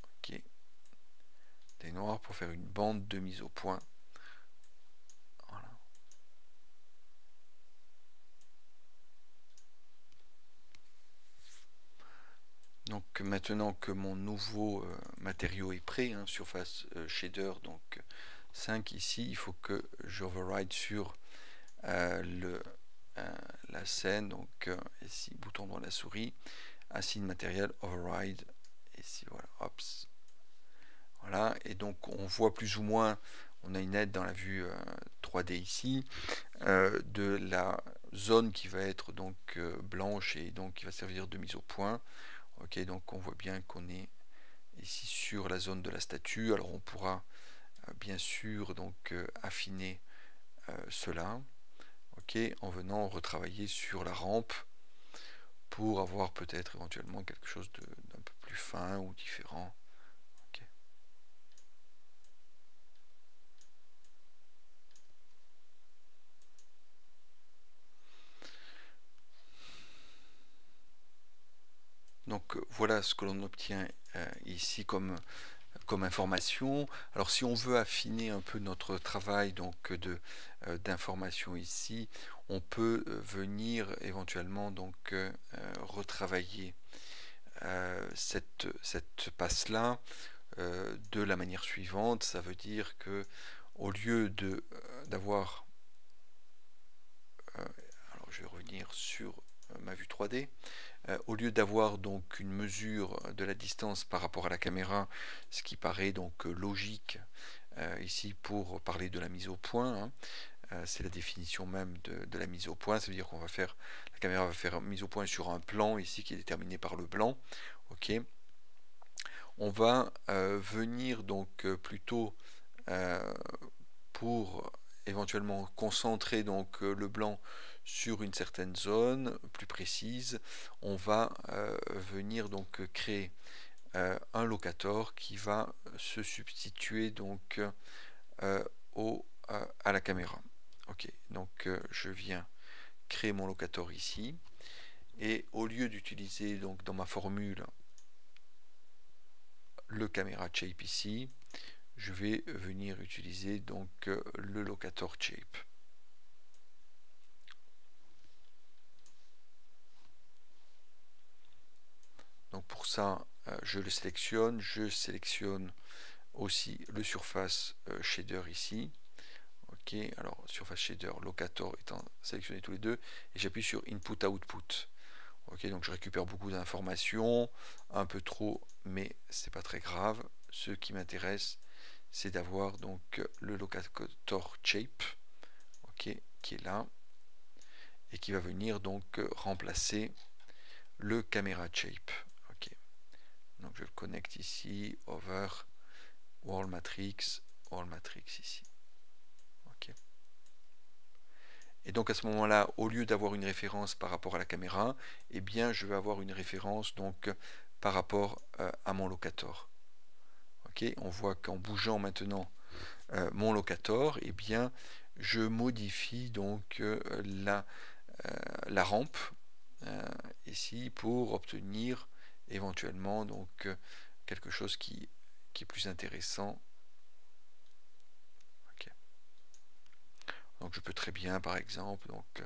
ok, des noirs pour faire une bande de mise au point. Voilà. Donc maintenant que mon nouveau matériau est prêt, hein, surface shader donc 5 ici, il faut que j'override sur la scène, donc ici bouton dans la souris, assign matériel, override, ici voilà, hops, voilà, et donc on voit plus ou moins, on a une aide dans la vue 3D ici, de la zone qui va être donc blanche et donc qui va servir de mise au point. Ok, donc on voit bien qu'on est ici sur la zone de la statue. Alors on pourra bien sûr donc affiner cela, ok, en venant retravailler sur la rampe pour avoir peut-être éventuellement quelque chose d'un peu plus fin ou différent. Okay. Donc voilà ce que l'on obtient ici comme information. Alors si on veut affiner un peu notre travail donc d'information ici, on peut venir éventuellement donc retravailler cette passe là de la manière suivante. Ça veut dire que au lieu d'avoir alors je vais revenir sur ma vue 3D. Au lieu d'avoir donc une mesure de la distance par rapport à la caméra, ce qui paraît donc logique ici pour parler de la mise au point, hein, c'est la définition même de la mise au point, ça veut dire qu'on va faire, la caméra va faire mise au point sur un plan ici qui est déterminé par le blanc, ok. On va venir donc plutôt pour éventuellement concentrer donc le blanc sur une certaine zone plus précise, on va venir donc créer un locator qui va se substituer donc à la caméra. Ok, donc je viens créer mon locator ici et au lieu d'utiliser donc dans ma formule le caméra shape ici, je vais venir utiliser donc le locator shape. Donc pour ça, je le sélectionne, je sélectionne aussi le surface shader ici. Ok, alors surface shader, locator étant sélectionnés tous les deux, et j'appuie sur input output. Ok, donc je récupère beaucoup d'informations, un peu trop, mais c'est pas très grave. Ce qui m'intéresse, c'est d'avoir donc le locator shape, ok, qui est là, et qui va venir donc remplacer le camera shape. Ok, donc je le connecte ici, over, world matrix ici. Et donc à ce moment-là, au lieu d'avoir une référence par rapport à la caméra, eh bien je vais avoir une référence donc par rapport à mon locator. Ok, on voit qu'en bougeant maintenant mon locator, eh bien je modifie donc la rampe ici pour obtenir éventuellement donc quelque chose qui est plus intéressant. Ok. Donc je peux très bien par exemple donc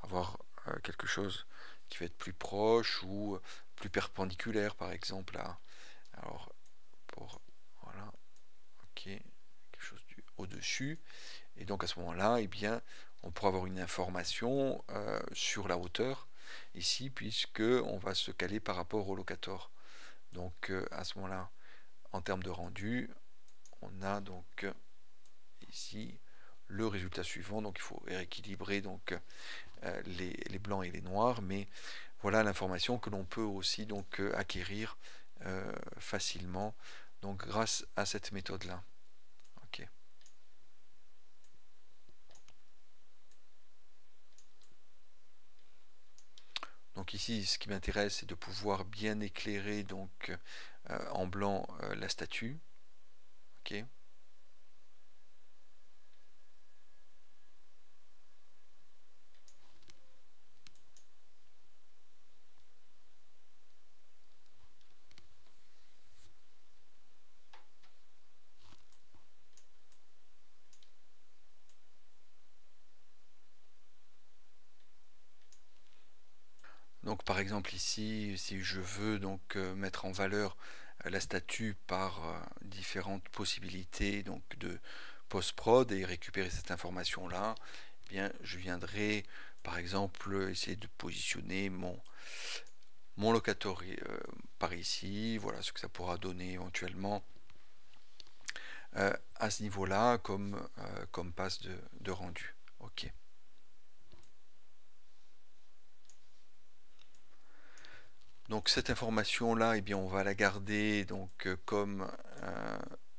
avoir quelque chose qui va être plus proche ou plus perpendiculaire par exemple là. Alors pour voilà, ok, quelque chose au-dessus. Et donc à ce moment-là, eh bien, on pourra avoir une information sur la hauteur ici, puisque on va se caler par rapport au locator. Donc à ce moment-là, en termes de rendu, on a donc ici le résultat suivant. Donc il faut rééquilibrer donc les blancs et les noirs, mais voilà l'information que l'on peut aussi donc acquérir facilement donc grâce à cette méthode là. Ok. Donc ici, ce qui m'intéresse, c'est de pouvoir bien éclairer donc en blanc la statue. Ok. Donc par exemple ici, si je veux donc mettre en valeur la statue par différentes possibilités donc de post-prod et récupérer cette information là, eh bien je viendrai par exemple essayer de positionner mon locator par ici, voilà ce que ça pourra donner éventuellement à ce niveau-là comme passe de rendu. Ok. Donc cette information-là, eh bien, on va la garder donc comme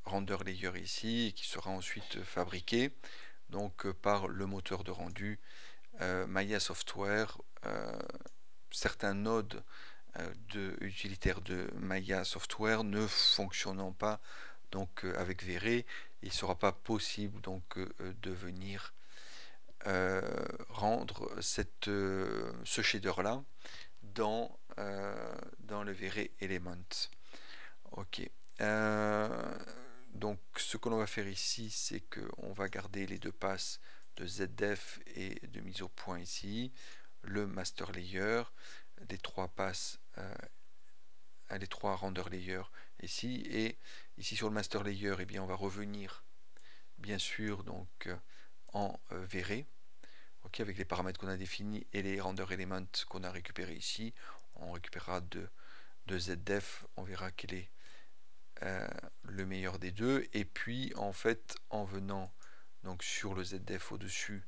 render layer ici, qui sera ensuite fabriqué donc par le moteur de rendu Maya Software. Certains nodes utilitaires de Maya Software ne fonctionnant pas donc avec Vray, il ne sera pas possible donc de venir rendre ce shader là dans le Vray Element. Ok. Donc ce que l'on va faire ici, c'est qu'on va garder les deux passes de ZDef et de mise au point ici, le master layer, les trois passes, les trois render layers ici, et ici sur le master layer, eh bien, on va revenir bien sûr donc en Vray. Ok, avec les paramètres qu'on a définis et les render elements qu'on a récupérés ici, on récupérera de ZDef, on verra quel est le meilleur des deux. Et puis en fait, en venant donc sur le ZDef au-dessus,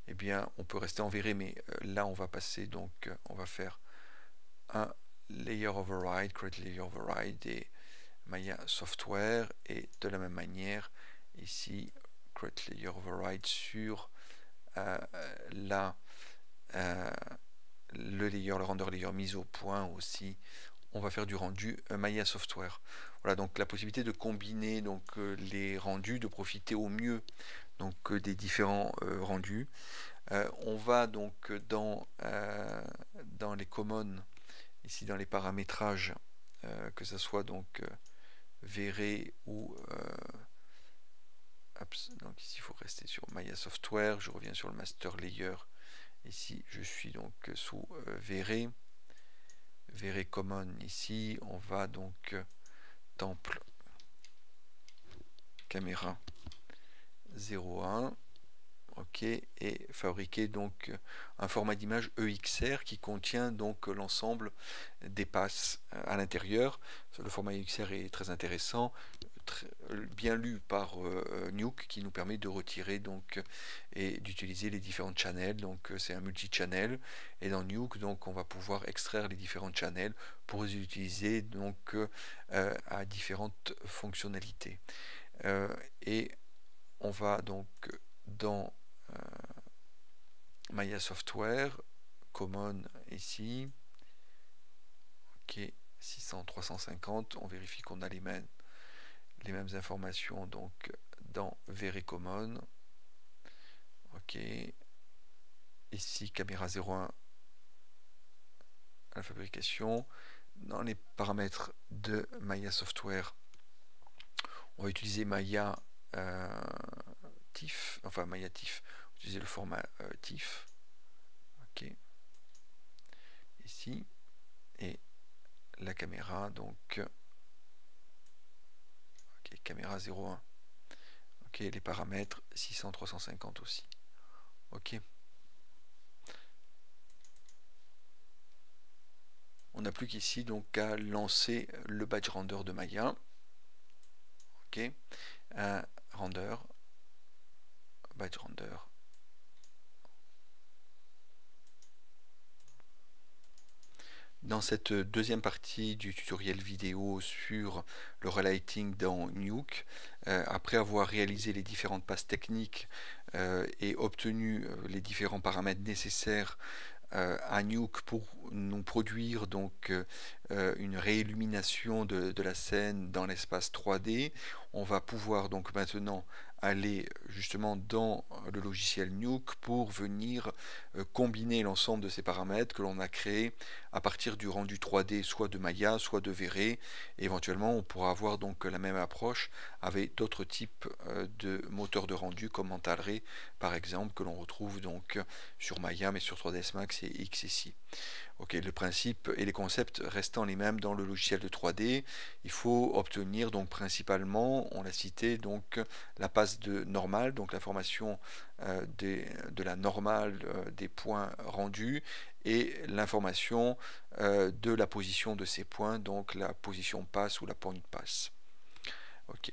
eh bien on peut rester en Vray, mais là on va passer donc on va faire un layer override, create layer override et Maya Software, et de la même manière ici create layer override sur la le render layer mis au point aussi, on va faire du rendu Maya Software. Voilà donc la possibilité de combiner donc les rendus, de profiter au mieux donc des différents rendus. On va donc dans les commons, ici dans les paramétrages, que ce soit donc Vray ou donc ici il faut rester sur Maya Software, je reviens sur le master layer. Ici, je suis donc sous Vray Common. Ici, on va donc temple caméra 01. Ok, et fabriquer donc un format d'image EXR qui contient donc l'ensemble des passes à l'intérieur. Le format EXR est très intéressant, bien lu par Nuke, qui nous permet de retirer donc et d'utiliser les différentes channels. Donc c'est un multi-channel, et dans Nuke donc on va pouvoir extraire les différentes channels pour les utiliser donc à différentes fonctionnalités. Et on va donc dans Maya Software, Common ici, ok, 600, 350, on vérifie qu'on a les mêmes informations donc dans Very Common, ok, ici caméra 01 à la fabrication, dans les paramètres de Maya Software, on va utiliser Maya TIFF, enfin Maya TIFF, utiliser le format TIFF, ok, ici, et la caméra, donc, ok, caméra 01, ok, les paramètres 600, 350 aussi, ok. On n'a plus qu'ici donc à lancer le batch render de Maya, ok, un render, batch render. Dans cette deuxième partie du tutoriel vidéo sur le relighting dans Nuke, après avoir réalisé les différentes passes techniques et obtenu les différents paramètres nécessaires à Nuke pour nous produire donc une réillumination de la scène dans l'espace 3D, on va pouvoir donc maintenant aller justement dans le logiciel Nuke pour venir combiner l'ensemble de ces paramètres que l'on a créés à partir du rendu 3D soit de Maya, soit de Vray. Éventuellement, on pourra avoir donc la même approche avec d'autres types de moteurs de rendu comme Mental Ray par exemple, que l'on retrouve donc sur Maya mais sur 3ds Max et XSI. Ok, le principe et les concepts restant les mêmes dans le logiciel de 3D, il faut obtenir donc principalement, on l'a cité, donc la passe de normale, donc l'information de la normale des points rendus et l'information de la position de ces points, donc la position pass ou la point pass. Ok.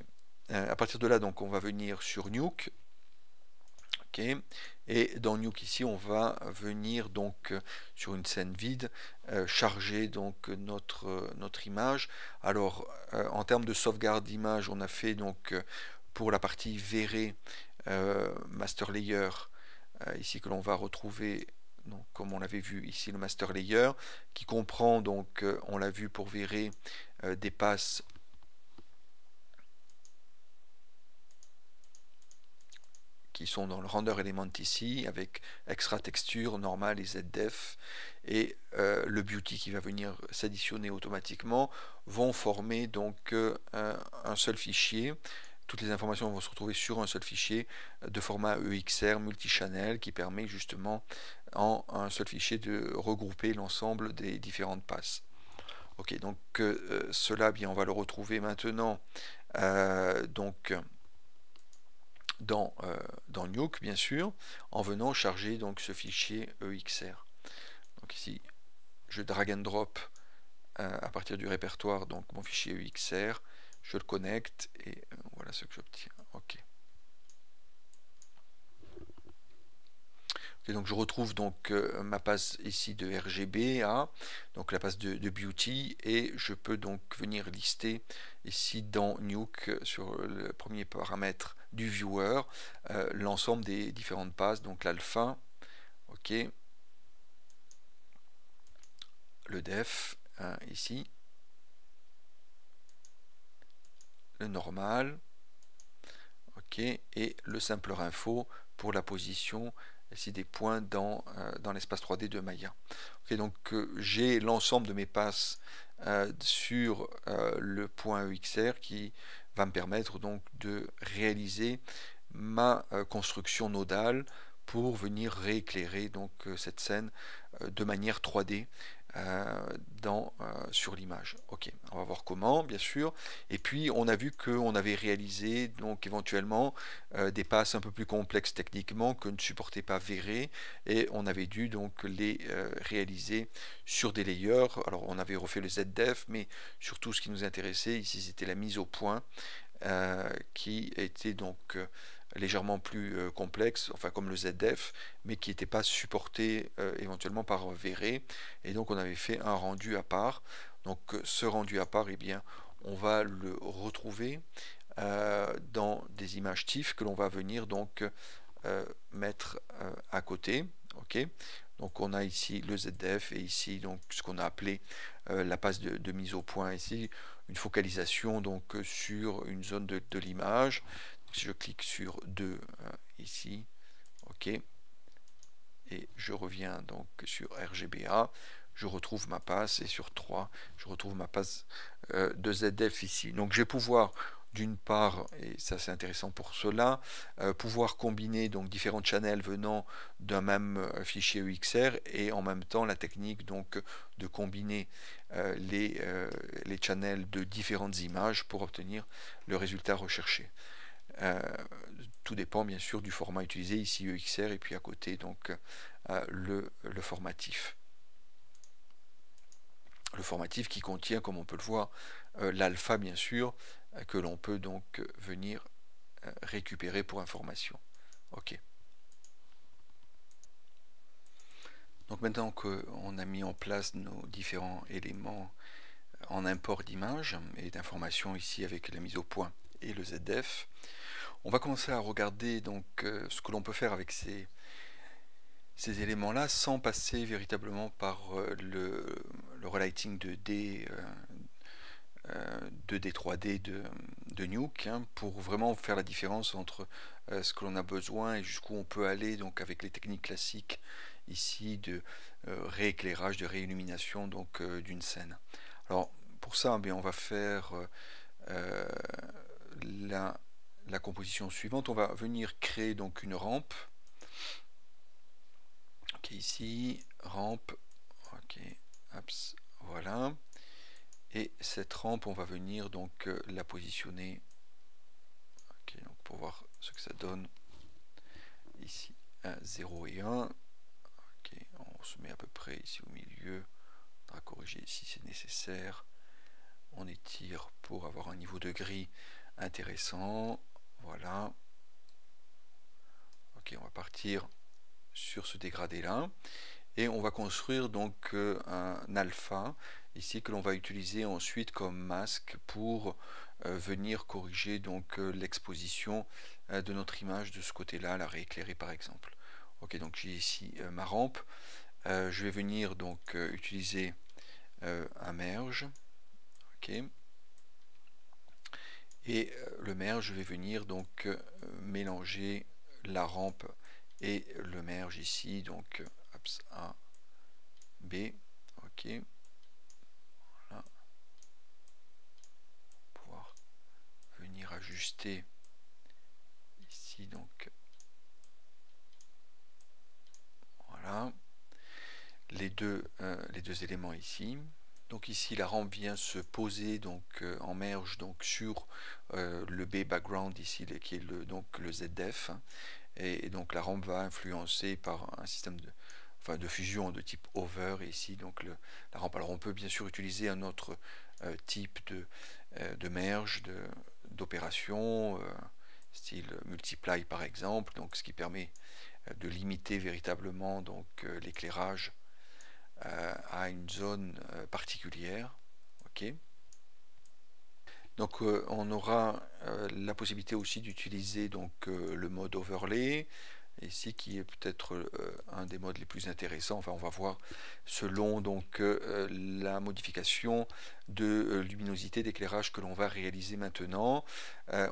À partir de là, donc on va venir sur Nuke. Okay. Et dans Nuke ici, on va venir donc sur une scène vide charger donc notre image. Alors en termes de sauvegarde d'image, on a fait donc pour la partie Vray master layer ici que l'on va retrouver donc, comme on l'avait vu ici le master layer qui comprend donc on l'a vu pour Vray des passes qui sont dans le render element ici avec extra texture normal et zdef et le beauty qui va venir s'additionner automatiquement vont former donc un seul fichier. Toutes les informations vont se retrouver sur un seul fichier de format EXR multichannel qui permet justement en un seul fichier de regrouper l'ensemble des différentes passes. Ok, donc cela bien on va le retrouver maintenant donc dans Nuke bien sûr en venant charger donc ce fichier EXR. Donc ici je drag and drop à partir du répertoire donc mon fichier EXR, je le connecte et voilà ce que j'obtiens. Ok. Okay, donc je retrouve donc ma passe ici de RGB à donc la passe de Beauty et je peux donc venir lister ici dans Nuke sur le premier paramètre du viewer l'ensemble des différentes passes, donc l'alpha, ok, le def ici, le normal, ok, et le sampler info pour la position ici des points dans l'espace 3D de Maya. Okay, donc j'ai l'ensemble de mes passes sur le point EXR qui va me permettre donc de réaliser ma construction nodale pour venir rééclairer donc cette scène de manière 3D sur l'image. Ok, on va voir comment, bien sûr. Et puis on a vu qu'on avait réalisé donc éventuellement des passes un peu plus complexes techniquement que ne supportait pas Vray et on avait dû donc les réaliser sur des layers. Alors on avait refait le ZDef, mais surtout ce qui nous intéressait ici c'était la mise au point qui était donc légèrement plus complexe, enfin comme le ZDef, mais qui n'était pas supporté éventuellement par Vray. Et donc on avait fait un rendu à part. Donc ce rendu à part, eh bien, on va le retrouver dans des images TIFF que l'on va venir donc mettre à côté. Ok, donc on a ici le ZF et ici donc ce qu'on a appelé la passe de mise au point ici, une focalisation donc sur une zone de l'image. Si je clique sur 2 ici, ok, et je reviens donc sur RGBA, je retrouve ma passe, et sur 3 je retrouve ma passe de ZF ici. Donc je vais pouvoir d'une part, et ça c'est intéressant pour cela, pouvoir combiner donc différents channels venant d'un même fichier EXR, et en même temps la technique donc de combiner les channels de différentes images pour obtenir le résultat recherché. Tout dépend bien sûr du format utilisé, ici EXR, et puis à côté donc le formatif. Le formatif qui contient, comme on peut le voir, l'alpha bien sûr, que l'on peut donc venir récupérer pour information. Ok. Donc maintenant qu'on a mis en place nos différents éléments en import d'images et d'informations ici avec la mise au point et le ZF, on va commencer à regarder donc ce que l'on peut faire avec ces éléments-là sans passer véritablement par le relighting 2D, 2D, 3D de Nuke, hein, pour vraiment faire la différence entre ce que l'on a besoin et jusqu'où on peut aller donc avec les techniques classiques ici de rééclairage, de réillumination donc d'une scène. Alors pour ça, on va faire euh, la composition suivante. On va venir créer donc une rampe. Ok, ici, rampe. Ok, Apps, voilà. Et cette rampe, on va venir donc la positionner. Ok, donc pour voir ce que ça donne. Ici, 0 et 1. Ok, on se met à peu près ici au milieu. On va corriger si c'est nécessaire. On étire pour avoir un niveau de gris intéressant. Voilà. Ok, on va partir sur ce dégradé là. Et on va construire donc un alpha ici que l'on va utiliser ensuite comme masque pour venir corriger donc l'exposition de notre image de ce côté-là, la rééclairer par exemple. Ok, donc j'ai ici ma rampe. Je vais venir donc utiliser un merge. Ok. Et le merge, je vais venir donc mélanger la rampe et le merge ici, donc A, B, ok, voilà, pouvoir venir ajuster ici, donc voilà, les deux éléments ici. Donc ici la rampe vient se poser donc en merge donc sur le B background ici qui est donc le ZF, et donc la rampe va influencer par un système de fusion de type over, et ici donc la rampe. Alors on peut bien sûr utiliser un autre type de merge, d'opération, style multiply par exemple, donc ce qui permet de limiter véritablement donc l'éclairage à une zone particulière. Ok. Donc on aura la possibilité aussi d'utiliser donc le mode overlay ici, qui est peut-être un des modes les plus intéressants. Enfin, on va voir selon donc la modification de luminosité d'éclairage que l'on va réaliser maintenant.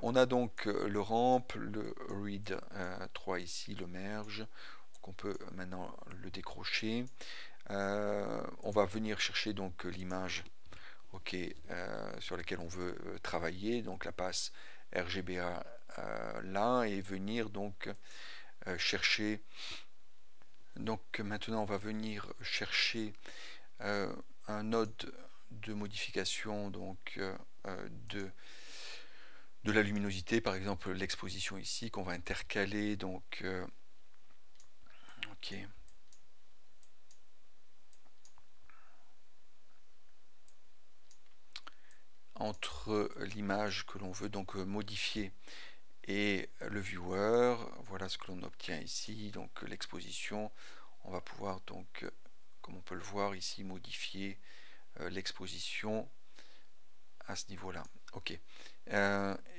On a donc le ramp, le read 3 ici, le merge, qu'on peut maintenant le décrocher. On va venir chercher donc l'image, ok, sur laquelle on veut travailler, donc la passe RGBA là, et venir donc chercher. Donc maintenant on va venir chercher un node de modification donc de la luminosité, par exemple l'exposition ici qu'on va intercaler donc ok, entre l'image que l'on veut donc modifier et le viewer. Voilà ce que l'on obtient ici, donc l'exposition. On va pouvoir donc, comme on peut le voir ici, modifier l'exposition à ce niveau là. Ok.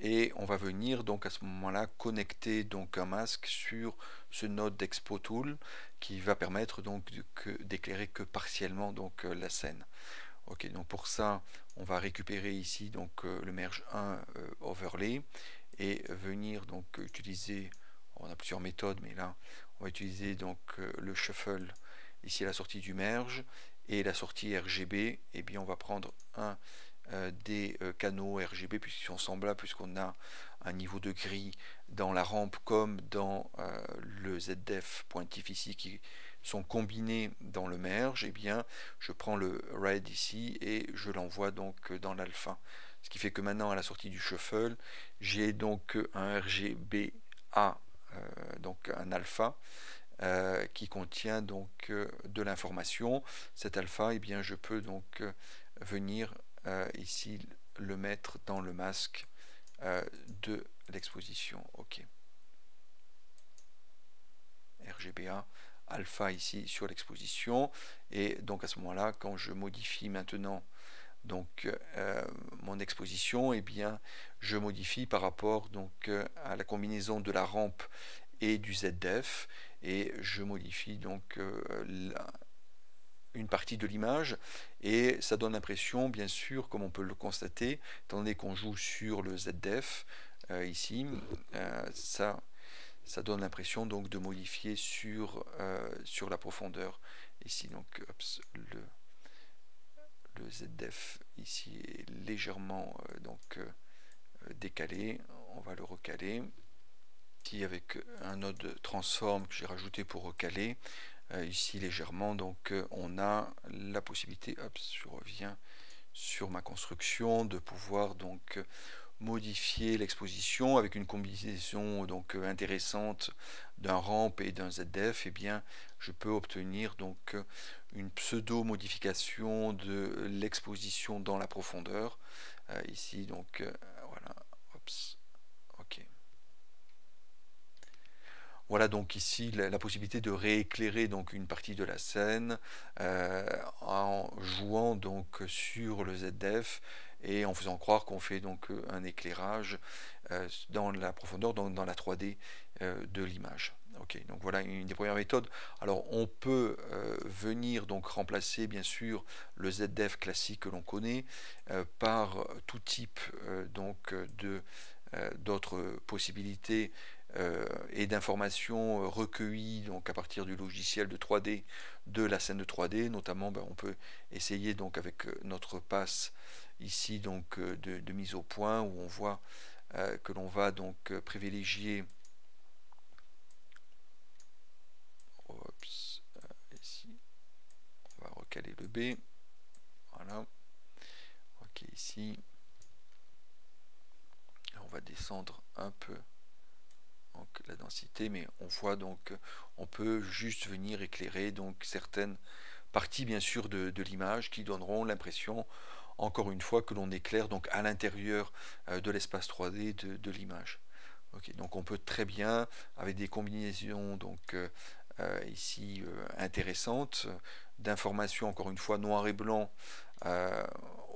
Et on va venir donc à ce moment-là connecter donc un masque sur ce node d'Expo Tool qui va permettre donc d'éclairer que partiellement donc la scène. Ok, donc pour ça, on va récupérer ici donc le merge 1 overlay et venir donc utiliser, on a plusieurs méthodes, mais là on va utiliser donc le shuffle ici à la sortie du merge et la sortie RGB. Et bien on va prendre un des canaux RGB puisqu'ils sont semblables, puisqu'on a un niveau de gris dans la rampe comme dans le ZDF pointif ici qui sont combinés dans le merge. Et bien je prends le red ici et je l'envoie donc dans l'alpha, ce qui fait que maintenant à la sortie du shuffle j'ai donc un RGBA, donc un alpha qui contient donc de l'information. Cet alpha, et bien je peux donc venir ici le mettre dans le masque de l'exposition. Ok. RGBA alpha ici sur l'exposition, et donc à ce moment-là, quand je modifie maintenant donc mon exposition, et bien je modifie par rapport donc à la combinaison de la rampe et du ZDF, et je modifie donc une partie de l'image, et ça donne l'impression, bien sûr, comme on peut le constater, étant donné qu'on joue sur le ZDF ici, ça donne l'impression donc de modifier sur la profondeur ici. Donc le ZDF ici est légèrement décalé, on va le recaler ici avec un node transform que j'ai rajouté pour recaler ici légèrement. Donc on a la possibilité, hop, je reviens sur ma construction, de pouvoir donc modifier l'exposition avec une combinaison donc intéressante d'un ramp et d'un ZDF. Et bien je peux obtenir donc une pseudo modification de l'exposition dans la profondeur ici. Donc voilà, Ops. Ok. Voilà donc ici la possibilité de rééclairer donc une partie de la scène en jouant donc sur le ZDF et en faisant croire qu'on fait donc un éclairage dans la profondeur, donc dans la 3D de l'image. Ok, donc voilà une des premières méthodes. Alors on peut venir donc remplacer bien sûr le ZDF classique que l'on connaît par tout type donc de d'autres possibilités et d'informations recueillies donc à partir du logiciel de 3D de la scène de 3D. Notamment on peut essayer donc avec notre passe ici donc de mise au point, où on voit que l'on va donc privilégier ici on va recaler le B, voilà, ok, ici on va descendre un peu donc la densité, mais on voit donc on peut juste venir éclairer donc certaines parties bien sûr de l'image qui donneront l'impression encore une fois que l'on éclaire donc à l'intérieur de l'espace 3D de l'image. Okay, donc on peut très bien avec des combinaisons donc ici intéressantes d'informations encore une fois noir et blanc, euh,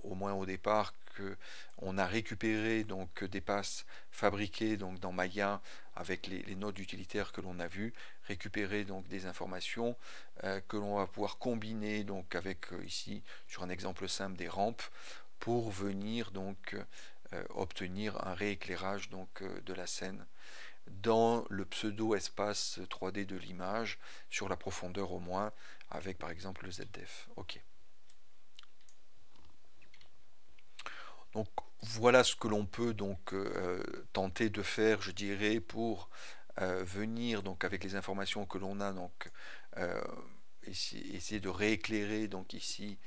au moins au départ, que on a récupéré donc des passes fabriquées donc dans Maya avec les nodes utilitaires que l'on a vues, récupérer donc des informations que l'on va pouvoir combiner donc avec ici sur un exemple simple des rampes pour venir donc obtenir un rééclairage donc de la scène dans le pseudo espace 3D de l'image sur la profondeur au moins, avec par exemple le ZDF. Ok. Donc voilà ce que l'on peut donc tenter de faire, je dirais, pour venir donc avec les informations que l'on a donc euh, essayer de rééclairer donc ici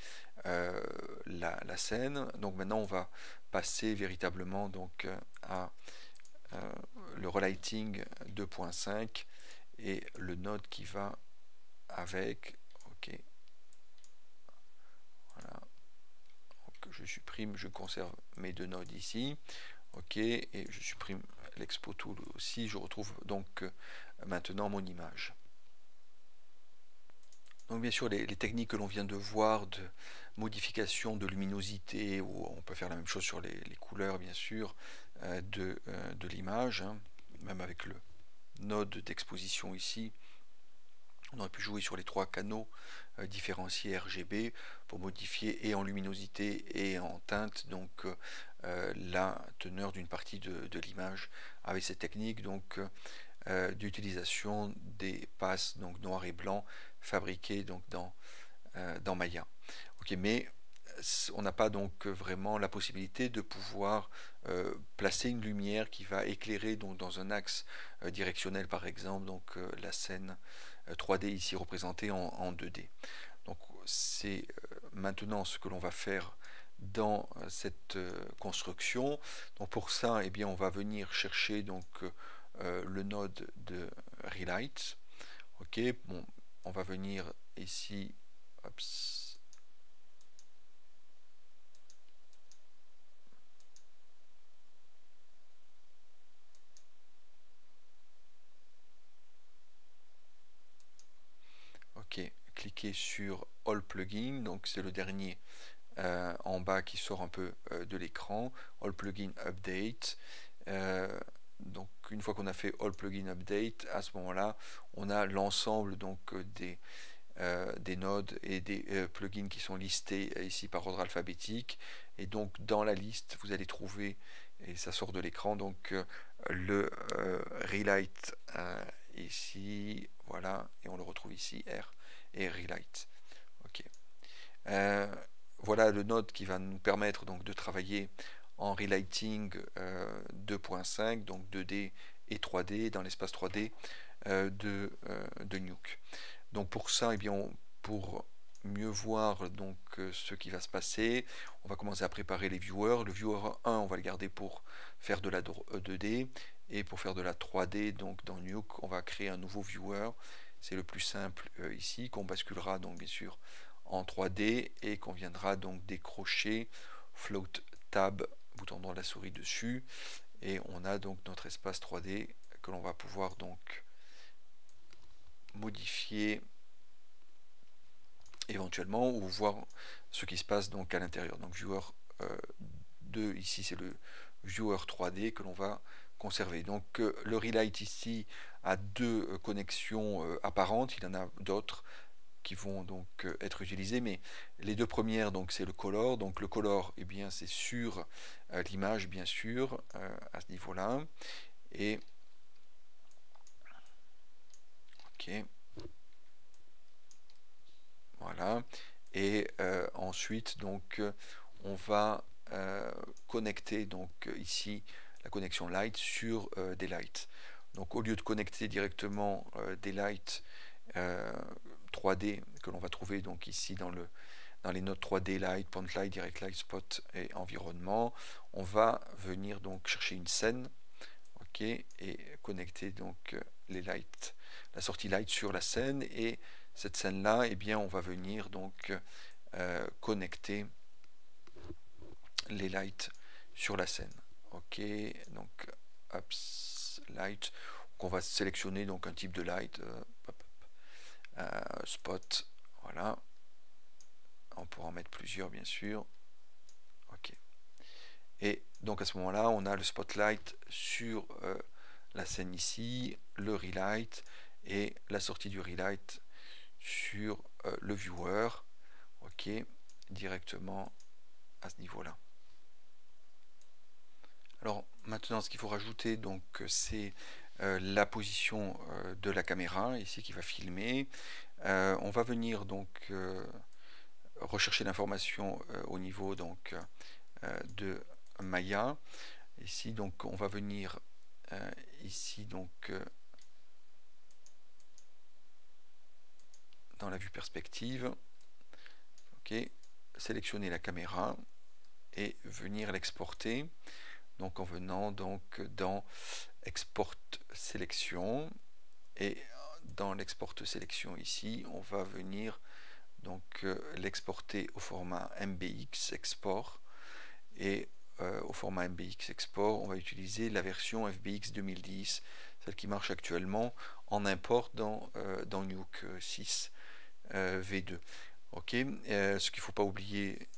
la scène. Donc maintenant on va passer véritablement donc à le relighting 2.5 et le node qui va avec. Ok, voilà. Donc je supprime, je conserve mes deux nodes ici. Ok, et je supprime l'expo tool aussi. Je retrouve donc maintenant mon image. Donc bien sûr les techniques que l'on vient de voir de modification de luminosité, ou on peut faire la même chose sur les couleurs bien sûr, de l'image, hein, même avec le node d'exposition ici. On aurait pu jouer sur les trois canaux différenciés RGB pour modifier et en luminosité et en teinte donc la teneur d'une partie de l'image avec cette technique donc d'utilisation des passes donc noir et blanc fabriquées donc dans Maya. Ok, mais on n'a pas donc vraiment la possibilité de pouvoir placer une lumière qui va éclairer donc dans un axe directionnel par exemple donc la scène 3D ici représentée en 2D. Donc c'est maintenant ce que l'on va faire dans cette construction. Donc pour ça, eh bien, on va venir chercher donc le node de Relight. Ok, bon, on va venir ici. Hops. Ok, cliquez sur All Plugin, donc c'est le dernier en bas qui sort un peu de l'écran. All Plugin Update. Donc une fois qu'on a fait All Plugin Update, à ce moment-là, on a l'ensemble donc des nodes et des plugins qui sont listés ici par ordre alphabétique. Et donc dans la liste, vous allez trouver, et ça sort de l'écran, donc le Relight ici, voilà, et on le retrouve ici, R et Relight. Ok. Voilà le node qui va nous permettre donc de travailler en relighting 2.5, donc 2D et 3D, dans l'espace 3D de Nuke. Donc pour ça, eh bien, pour mieux voir donc ce qui va se passer, on va commencer à préparer les viewers. Le viewer 1, on va le garder pour faire de la 2D, et pour faire de la 3D, donc dans Nuke, on va créer un nouveau viewer. C'est le plus simple ici, qu'on basculera donc bien sûr en 3D et qu'on viendra donc décrocher float tab, bouton droit de la souris dessus, et on a donc notre espace 3D que l'on va pouvoir donc modifier éventuellement, ou voir ce qui se passe donc à l'intérieur. Donc viewer 2 ici, c'est le viewer 3D que l'on va conserver. Donc le relight ici a deux connexions apparentes, il y en a d'autres qui vont donc être utilisées, mais les deux premières, donc c'est le color. Donc le color, eh bien c'est sur l'image bien sûr à ce niveau-là. Et ok, voilà. Et ensuite donc on va connecter donc ici la connexion light sur des lights. Donc au lieu de connecter directement des lights 3D que l'on va trouver donc ici dans les nodes 3D light, point light, direct light, spot et environnement, on va venir donc chercher une scène, ok, et connecter donc les lights, la sortie light sur la scène, et cette scène là, eh bien on va venir donc connecter les lights sur la scène. Ok, donc apps light, qu'on va sélectionner donc un type de light, spot, voilà. On pourra en mettre plusieurs bien sûr. Ok. Et donc à ce moment-là, on a le spotlight sur la scène ici, le relight et la sortie du relight sur le viewer. Ok, directement à ce niveau-là. Alors maintenant, ce qu'il faut rajouter, donc, c'est la position de la caméra ici qui va filmer. On va venir donc rechercher l'information au niveau donc de Maya. Ici donc on va venir ici donc dans la vue perspective. Ok, sélectionner la caméra et venir l'exporter. Donc en venant donc dans export sélection, et dans l'export sélection ici, on va venir donc l'exporter au format MBX export, et au format MBX export, on va utiliser la version FBX 2010, celle qui marche actuellement en import dans Nuke 6 V2. Ok, ce qu'il ne faut pas oublier,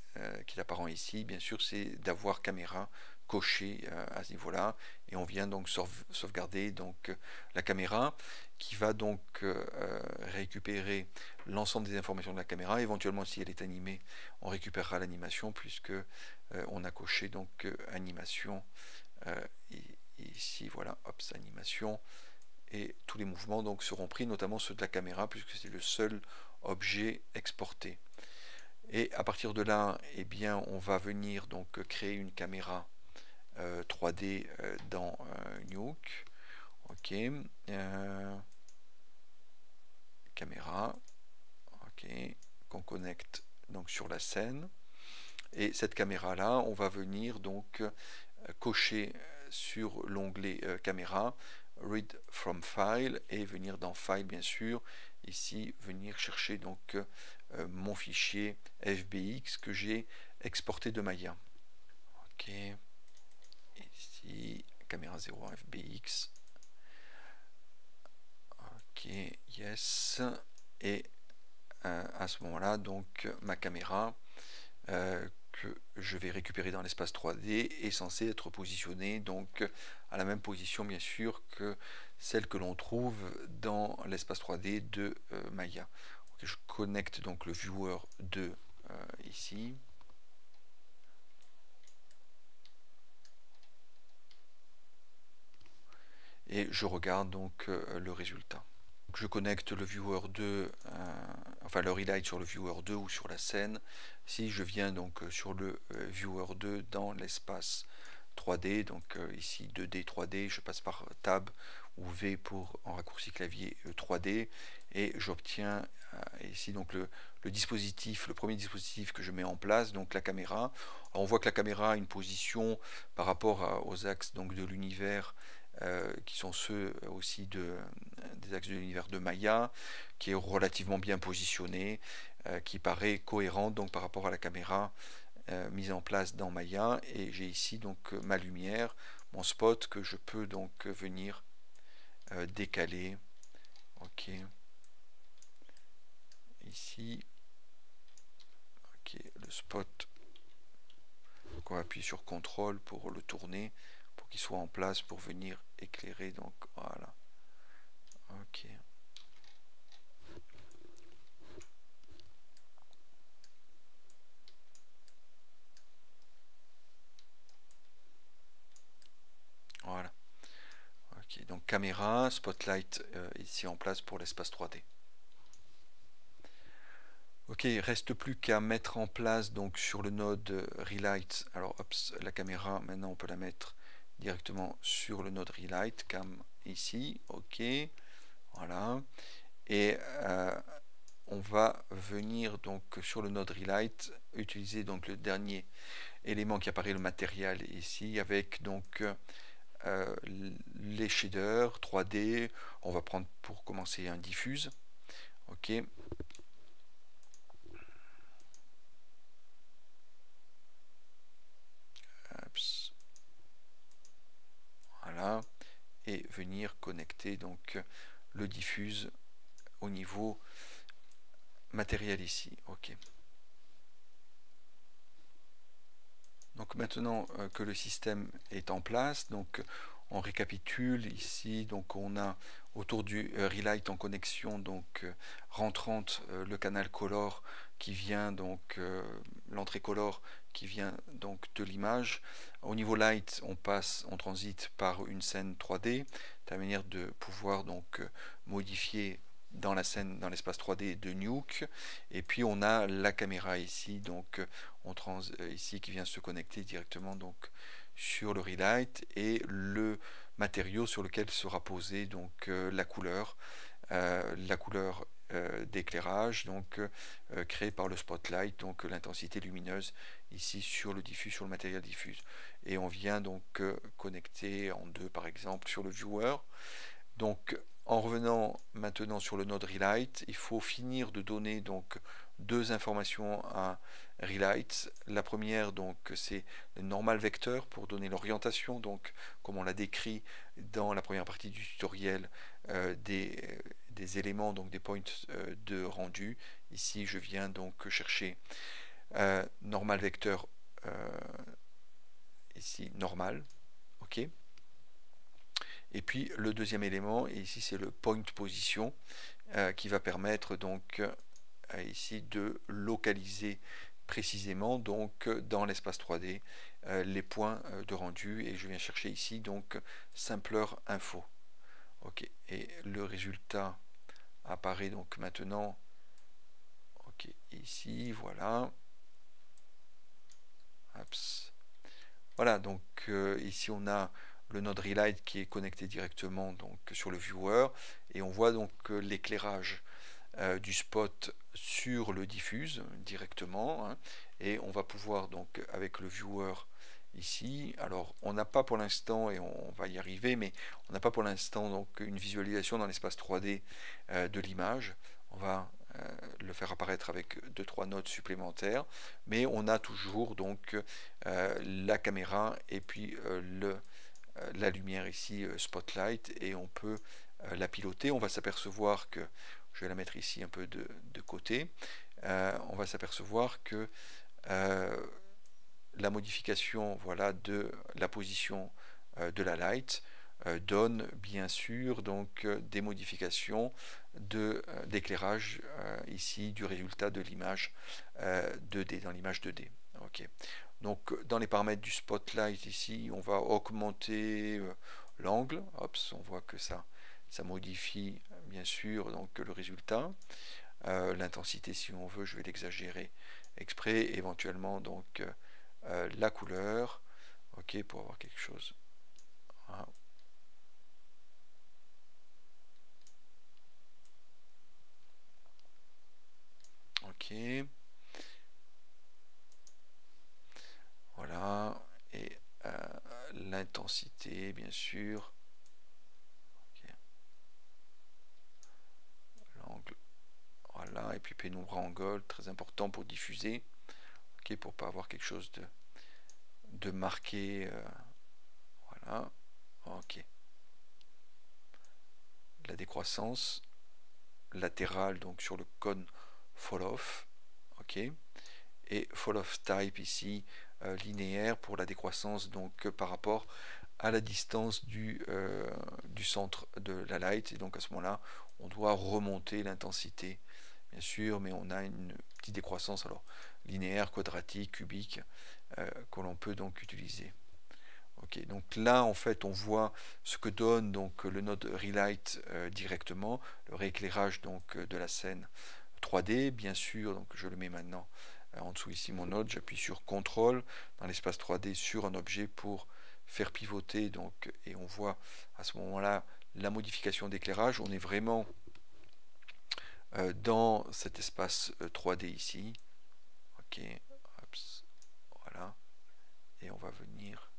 qui est apparent ici, bien sûr, c'est d'avoir caméra coché à ce niveau-là, et on vient donc sauvegarder donc la caméra qui va donc récupérer l'ensemble des informations de la caméra. Éventuellement, si elle est animée, on récupérera l'animation puisque on a coché donc animation ici, voilà, hop, animation, et tous les mouvements donc seront pris, notamment ceux de la caméra puisque c'est le seul objet exporté. Et à partir de là, eh bien, on va venir donc créer une caméra 3D dans Nuke. Ok, caméra, ok, qu'on connecte donc sur la scène. Et cette caméra là, on va venir donc cocher sur l'onglet caméra, read from file, et venir dans file bien sûr, ici venir chercher donc mon fichier FBX que j'ai exporté de Maya. Ok, ici caméra 01 FBX. Ok, yes, et à ce moment là donc ma caméra que je vais récupérer dans l'espace 3D est censée être positionnée donc à la même position bien sûr que celle que l'on trouve dans l'espace 3D de Maya. Okay, je connecte donc le viewer 2 ici. Et je regarde donc le résultat. Je connecte le viewer 2, enfin le relight sur le viewer 2 ou sur la scène. Si je viens donc sur le viewer 2 dans l'espace 3D, donc ici 2D, 3D, je passe par Tab ou V pour en raccourci clavier 3D, et j'obtiens ici donc le dispositif, le premier dispositif que je mets en place, donc la caméra. Alors on voit que la caméra a une position par rapport aux axes donc de l'univers qui sont ceux aussi des axes de l'univers de Maya, qui est relativement bien positionné, qui paraît cohérent donc par rapport à la caméra mise en place dans Maya. Et j'ai ici donc ma lumière, mon spot que je peux donc venir décaler. Ok, ici, ok, le spot. Donc on va appuyer sur CTRL pour le tourner, pour qu'il soit en place pour venir éclairer. Donc voilà. Ok. Voilà. Ok, donc caméra, spotlight ici en place pour l'espace 3D. Ok, il reste plus qu'à mettre en place donc sur le node Relight. Alors hop, la caméra maintenant on peut la mettre directement sur le node Relight, cam ici, ok, voilà. Et on va venir donc sur le node Relight utiliser donc le dernier élément qui apparaît, le matériel ici, avec donc les shaders 3D. On va prendre pour commencer un diffuse, ok. Ups. Voilà, et venir connecter donc le diffuse au niveau matériel ici, ok. Donc maintenant que le système est en place, donc on récapitule ici, donc on a autour du Relight en connexion, donc rentrante, le canal color qui vient donc l'entrée color qui vient donc de l'image. Au niveau light, on transite par une scène 3D, de la manière de pouvoir donc modifier dans la scène, dans l'espace 3D de Nuke. Et puis on a la caméra ici, donc ici qui vient se connecter directement donc sur le Relight, et le matériau sur lequel sera posée donc la couleur d'éclairage donc créée par le spotlight, donc l'intensité lumineuse ici sur le diffuse, sur le matériel diffuse. Et on vient donc connecter en deux par exemple sur le viewer. Donc en revenant maintenant sur le node Relight, il faut finir de donner donc deux informations à Relight. La première, donc, c'est le normal vecteur pour donner l'orientation, donc comme on l'a décrit dans la première partie du tutoriel, des éléments, donc des points de rendu ici je viens donc chercher normal vecteur ici normal, ok. Et puis le deuxième élément, et ici c'est le point position, qui va permettre donc ici de localiser précisément donc dans l'espace 3D les points de rendu, et je viens chercher ici donc sampler info. Ok, et le résultat apparaît donc maintenant. Ok, ici, voilà. Ups. Voilà, donc ici on a le node Relight qui est connecté directement donc sur le viewer, et on voit donc l'éclairage du spot sur le diffuse directement, hein, et on va pouvoir donc avec le viewer ici, alors on n'a pas pour l'instant, et on va y arriver, mais on n'a pas pour l'instant donc une visualisation dans l'espace 3D de l'image. On va le faire apparaître avec 2-3 nodes supplémentaires, mais on a toujours donc la caméra et puis la lumière ici spotlight, et on peut la piloter. On va s'apercevoir que, je vais la mettre ici un peu de côté, on va s'apercevoir que la modification, voilà, de la position de la light donne bien sûr donc des modifications d'éclairage ici du résultat de l'image 2D, dans l'image 2D. Ok. Donc dans les paramètres du spotlight ici, on va augmenter l'angle. On voit que ça modifie bien sûr donc le résultat. L'intensité, si on veut, je vais l'exagérer exprès, éventuellement donc la couleur, ok, pour avoir quelque chose. Voilà. Ok, voilà, et l'intensité, bien sûr. Okay. L'angle, voilà, et puis pénombre angle, très important pour diffuser, ok, pour pas avoir quelque chose de marqué. Voilà, ok. La décroissance latérale, donc sur le cône fall off, ok. Et fall off type ici linéaire pour la décroissance donc par rapport à la distance du centre de la light, et donc à ce moment là on doit remonter l'intensité bien sûr, mais on a une petite décroissance alors linéaire, quadratique, cubique que l'on peut donc utiliser. Ok, donc là en fait on voit ce que donne donc le node Relight directement, le rééclairage donc de la scène 3D bien sûr. Donc je le mets maintenant en dessous ici mon node, j'appuie sur CTRL dans l'espace 3D sur un objet pour faire pivoter, donc, et on voit à ce moment là la modification d'éclairage. On est vraiment dans cet espace 3D ici. Ok, Hops, voilà, et on va venir,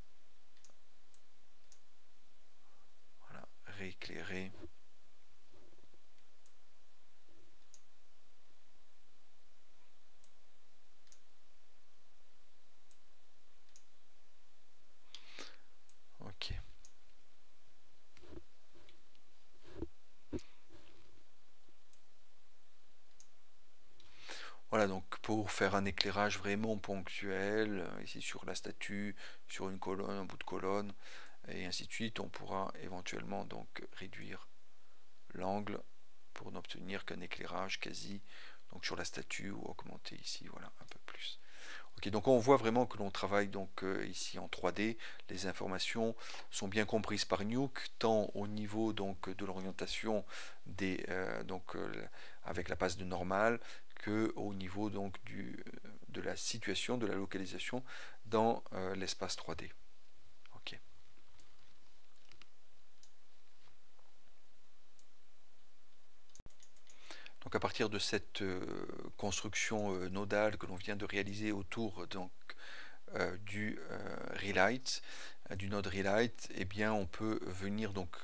voilà, rééclairer. Ok. Voilà, donc pour faire un éclairage vraiment ponctuel, ici sur la statue, sur une colonne, un bout de colonne, et ainsi de suite, on pourra éventuellement donc réduire l'angle pour n'obtenir qu'un éclairage quasi donc sur la statue, ou augmenter ici, voilà, un peu plus. Ok, donc on voit vraiment que l'on travaille donc ici en 3D. Les informations sont bien comprises par Nuke, tant au niveau donc de l'orientation des avec la passe de normale, que au niveau donc de la situation, de la localisation dans l'espace 3D. Ok. Donc à partir de cette construction nodale que l'on vient de réaliser autour donc du Relight, du node Relight, eh bien on peut venir donc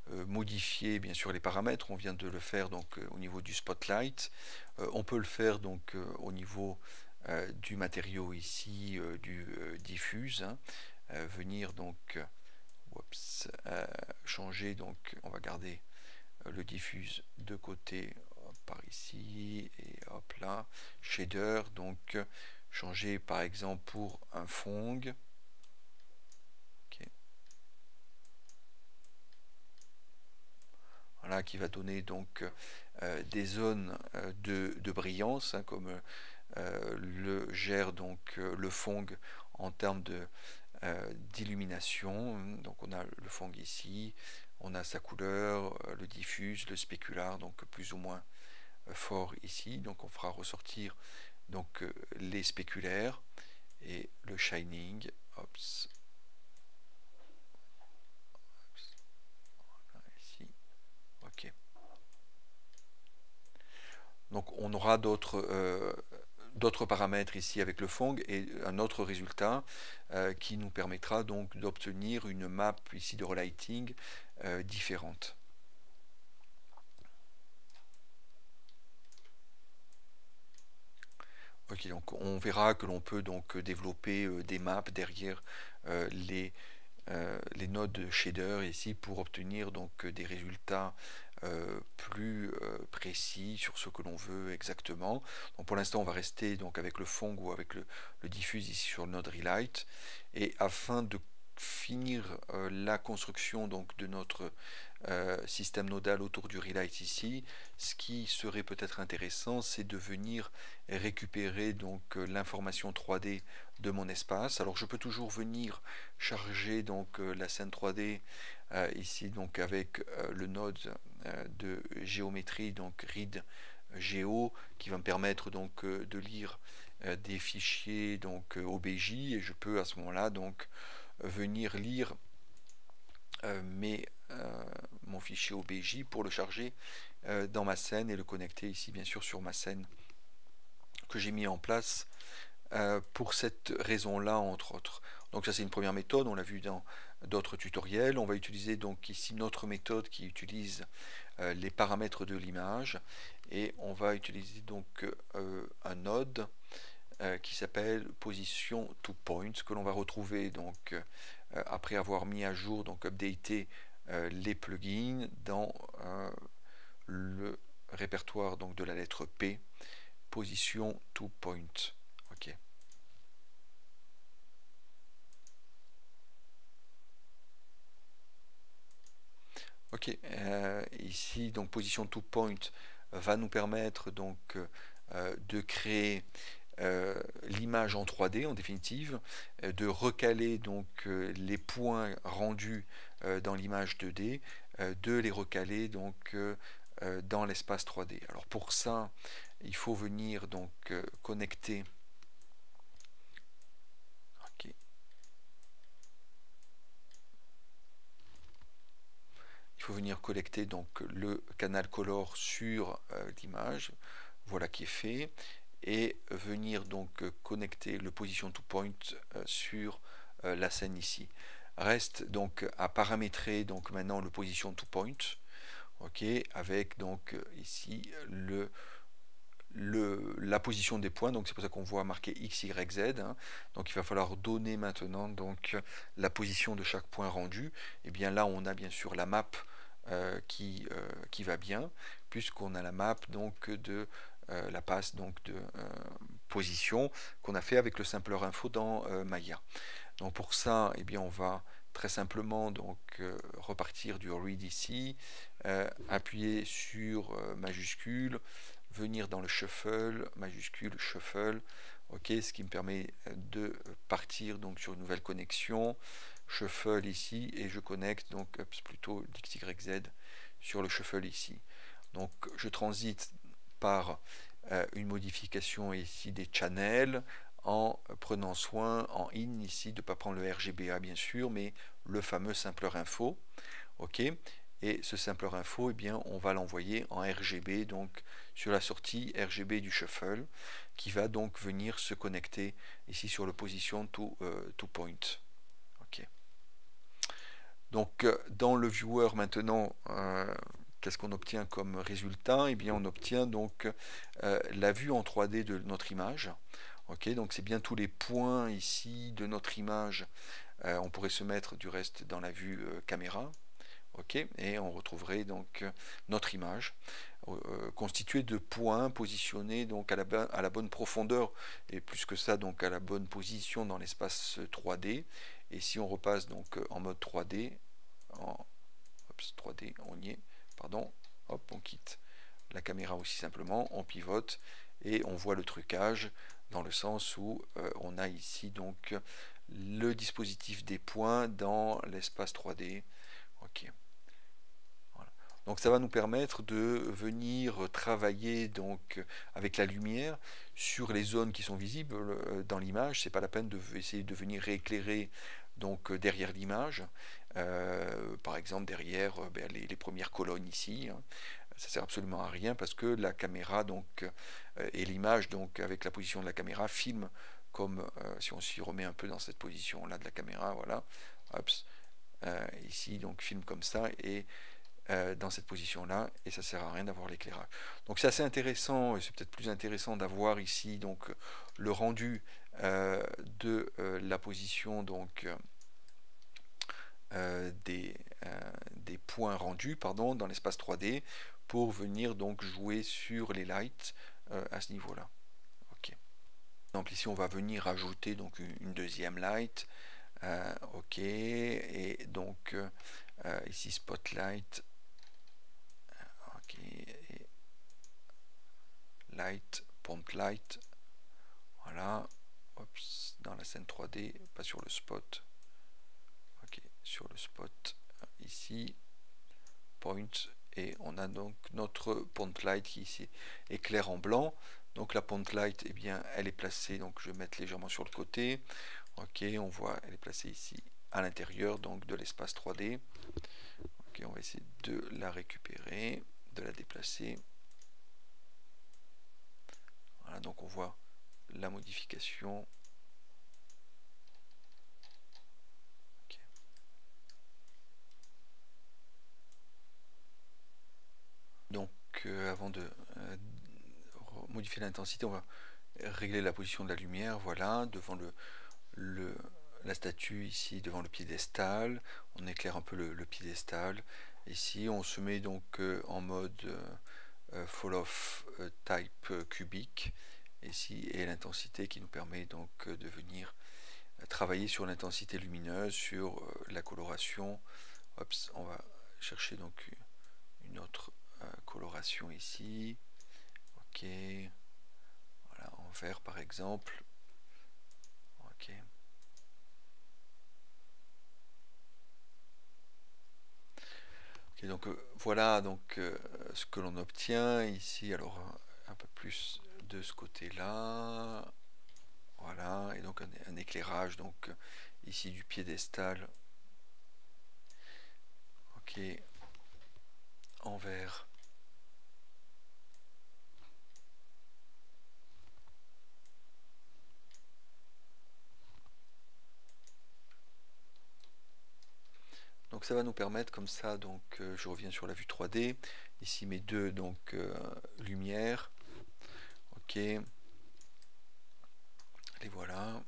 modifier bien sûr les paramètres. On vient de le faire donc au niveau du spotlight. On peut le faire donc au niveau du matériau ici du diffuse, hein. Venir donc changer, donc on va garder le diffuse de côté, hop, par ici, et hop là, shader, donc changer par exemple pour un fong. Okay. Voilà, qui va donner donc des zones de brillance, hein, comme le gère donc le fong en termes d'illumination. Donc on a le fong ici, on a sa couleur, le diffuse, le spécular, donc plus ou moins fort ici. Donc on fera ressortir donc les spéculaires et le shining. Hops. Ici. Ok. Donc on aura d'autres paramètres ici avec le Fong et un autre résultat qui nous permettra donc d'obtenir une map ici de relighting différente. Ok, donc on verra que l'on peut donc développer des maps derrière les nodes shader ici pour obtenir donc des résultats plus précis sur ce que l'on veut exactement. Donc pour l'instant on va rester donc avec le fond ou avec le diffuse ici sur le node relight, et afin de finir la construction donc de notre système nodal autour du relight ici, ce qui serait peut-être intéressant, c'est de venir récupérer donc l'information 3D de mon espace. Alors je peux toujours venir charger donc la scène 3D ici donc avec le node de géométrie, donc read géo, qui va me permettre donc de lire des fichiers donc OBJ, et je peux à ce moment-là donc venir lire mon fichier OBJ pour le charger dans ma scène et le connecter ici bien sûr sur ma scène que j'ai mis en place pour cette raison-là, entre autres. Donc ça c'est une première méthode, on l'a vu dans d'autres tutoriels. On va utiliser donc ici notre méthode qui utilise les paramètres de l'image, et on va utiliser donc un node qui s'appelle position to point, que l'on va retrouver donc après avoir mis à jour, donc updaté les plugins dans le répertoire donc de la lettre P, position to point. Ok. Ok. Ici donc position to point va nous permettre donc de créer l'image en 3D en définitive, de recaler donc les points rendus dans l'image 2D, de les recaler donc dans l'espace 3D. Alors pour ça, il faut venir donc connecter. Okay. Il faut venir collecter donc le canal color sur l'image. Voilà qui est fait. Et venir donc connecter le position to point sur la scène ici. Reste donc à paramétrer donc maintenant le position to point, ok, avec donc ici la position des points. Donc c'est pour ça qu'on voit marqué X, Y, Z, hein. Donc il va falloir donner maintenant donc la position de chaque point rendu. Et bien là on a bien sûr la map qui va bien, puisqu'on a la map donc de la passe donc de position qu'on a fait avec le sampler info dans Maya. Donc pour ça, eh bien, on va très simplement donc repartir du read ici, appuyer sur majuscule, venir dans le shuffle, majuscule, shuffle, ok, ce qui me permet de partir donc sur une nouvelle connexion, shuffle ici, et je connecte donc plutôt l'XYZ sur le shuffle ici. Donc je transite par une modification ici des channels, en prenant soin en in ici de ne pas prendre le RGBA bien sûr, mais le fameux sampler info, ok, et ce sampler info, eh bien, on va l'envoyer en RGB donc sur la sortie RGB du shuffle, qui va donc venir se connecter ici sur le position to point. Ok. Donc dans le viewer maintenant, qu'est-ce qu'on obtient comme résultat? Eh bien on obtient donc la vue en 3D de notre image. Ok, donc c'est bien tous les points ici de notre image. On pourrait se mettre du reste dans la vue caméra. ok, et on retrouverait donc notre image constituée de points positionnés donc à la bonne profondeur et plus que ça donc à la bonne position dans l'espace 3D. Et si on repasse donc en mode 3D, en 3D, on y est, pardon, hop, on quitte la caméra aussi simplement, on pivote et on voit le trucage dans le sens où on a ici donc le dispositif des points dans l'espace 3D. Ok. Voilà. Donc ça va nous permettre de venir travailler donc avec la lumière sur les zones qui sont visibles dans l'image. C'est pas la peine de essayer de venir rééclairer donc derrière l'image, par exemple derrière les premières colonnes ici, hein. Ça sert absolument à rien parce que la caméra donc et l'image donc avec la position de la caméra filme comme si on s'y remet un peu dans cette position là de la caméra, voilà, hop, ici donc filme comme ça et dans cette position-là, et ça sert à rien d'avoir l'éclairage. Donc c'est assez intéressant, et c'est peut-être plus intéressant d'avoir ici donc le rendu de la position donc des points rendus pardon, dans l'espace 3D pour venir donc jouer sur les lights à ce niveau-là. Ok. Donc ici on va venir ajouter donc une deuxième light. Ok, et donc ici spotlight. Ok, et light, point light, voilà, Oups, dans la scène 3D, pas sur le spot, ok, sur le spot, ici, point, et on a donc notre point light qui ici éclaire en blanc. Donc la point light, eh bien, elle est placée, donc je vais mettre légèrement sur le côté, ok, on voit, elle est placée ici à l'intérieur donc de l'espace 3D. Ok, on va essayer de la récupérer, de la déplacer. Voilà, donc on voit la modification. Okay. Donc avant de modifier l'intensité, on va régler la position de la lumière, voilà, devant la statue ici, devant le piédestal, on éclaire un peu le piédestal. Ici, on se met donc en mode fall off type cubique, ici, et l'intensité qui nous permet donc de venir travailler sur l'intensité lumineuse, sur la coloration. Hops, on va chercher donc une autre coloration ici. Ok, voilà, en vert par exemple. Ok. Ok, donc voilà donc ce que l'on obtient ici. Alors un peu plus de ce côté-là. Voilà, et donc un éclairage donc ici du piédestal. Ok, en vert. Donc ça va nous permettre comme ça, donc je reviens sur la vue 3D, ici mes deux donc lumières, ok, les voilà.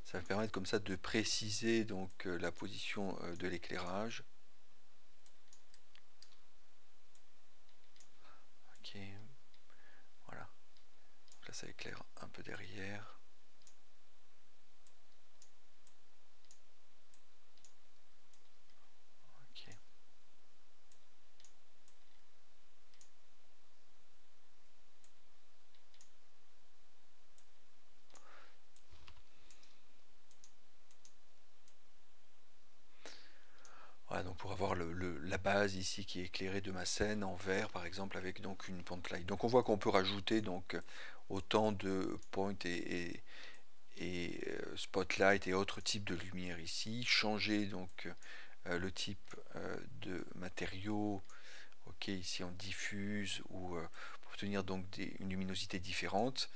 Ça va permettre comme ça de préciser donc la position de l'éclairage. Ok, voilà. Donc là ça éclaire un peu derrière. Ok. Voilà, donc pour avoir la base ici qui est éclairée de ma scène en vert par exemple avec donc une point light. Donc on voit qu'on peut rajouter donc autant de point et spotlight et autres types de lumière ici, changer donc le type de matériau, ok, ici en diffuse ou pour obtenir donc une luminosité différente,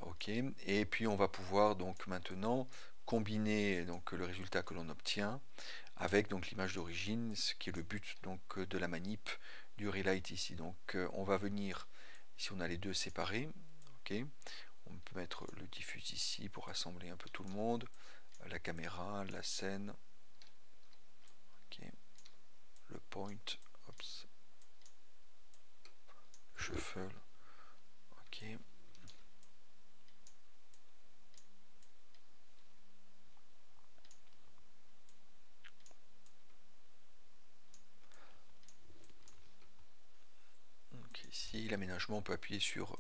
ok, et puis on va pouvoir donc maintenant combiner donc le résultat que l'on obtient avec donc l'image d'origine, ce qui est le but donc de la manip du relight ici. Donc on va venir, ici on a les deux séparés, ok, on peut mettre le diffuse ici pour rassembler un peu tout le monde, la caméra, la scène, le point, Ops, shuffle, ok. Donc ici, l'aménagement, on peut appuyer sur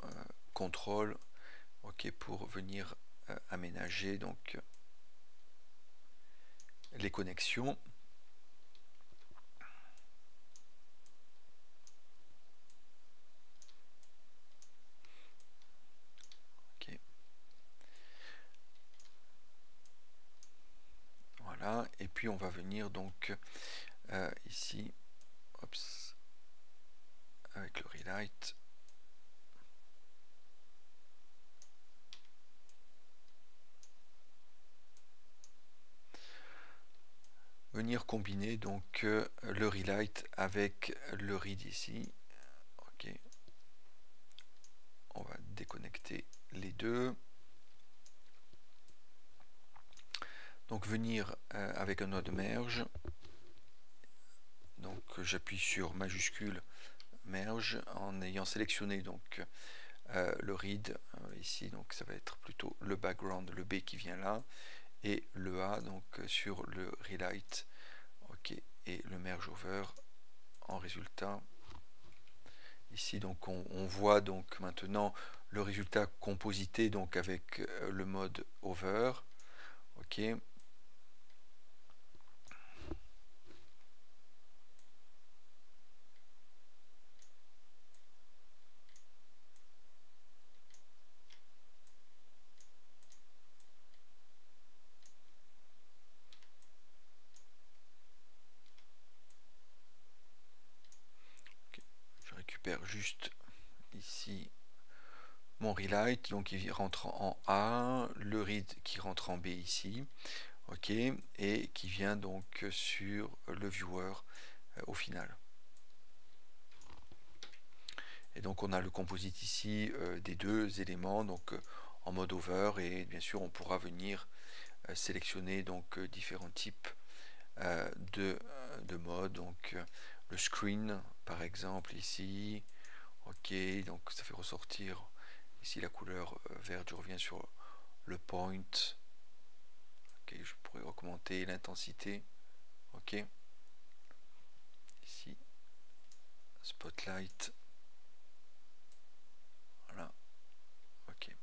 CTRL, ok, pour venir aménager donc les connexions. Ok. Voilà, et puis on va venir donc ici, ops, avec le relight. Venir combiner donc le relight avec le read ici. Ok. On va déconnecter les deux. Donc venir avec un node merge. Donc j'appuie sur majuscule merge en ayant sélectionné donc le read ici, donc ça va être plutôt le background, le B qui vient là, et le A donc sur le relight, ok, et le merge over en résultat. Ici donc on voit donc maintenant le résultat composité donc avec le mode over, ok. Je récupère juste ici mon relight, donc il rentre en A, le read qui rentre en B ici, ok, et qui vient donc sur le viewer au final. Et donc on a le composite ici des deux éléments, donc en mode over, et bien sûr on pourra venir sélectionner donc différents types de modes, donc le screen par exemple ici, ok, donc ça fait ressortir ici la couleur verte. Je reviens sur le point, ok, je pourrais augmenter l'intensité, ok, ici spotlight, voilà, ok.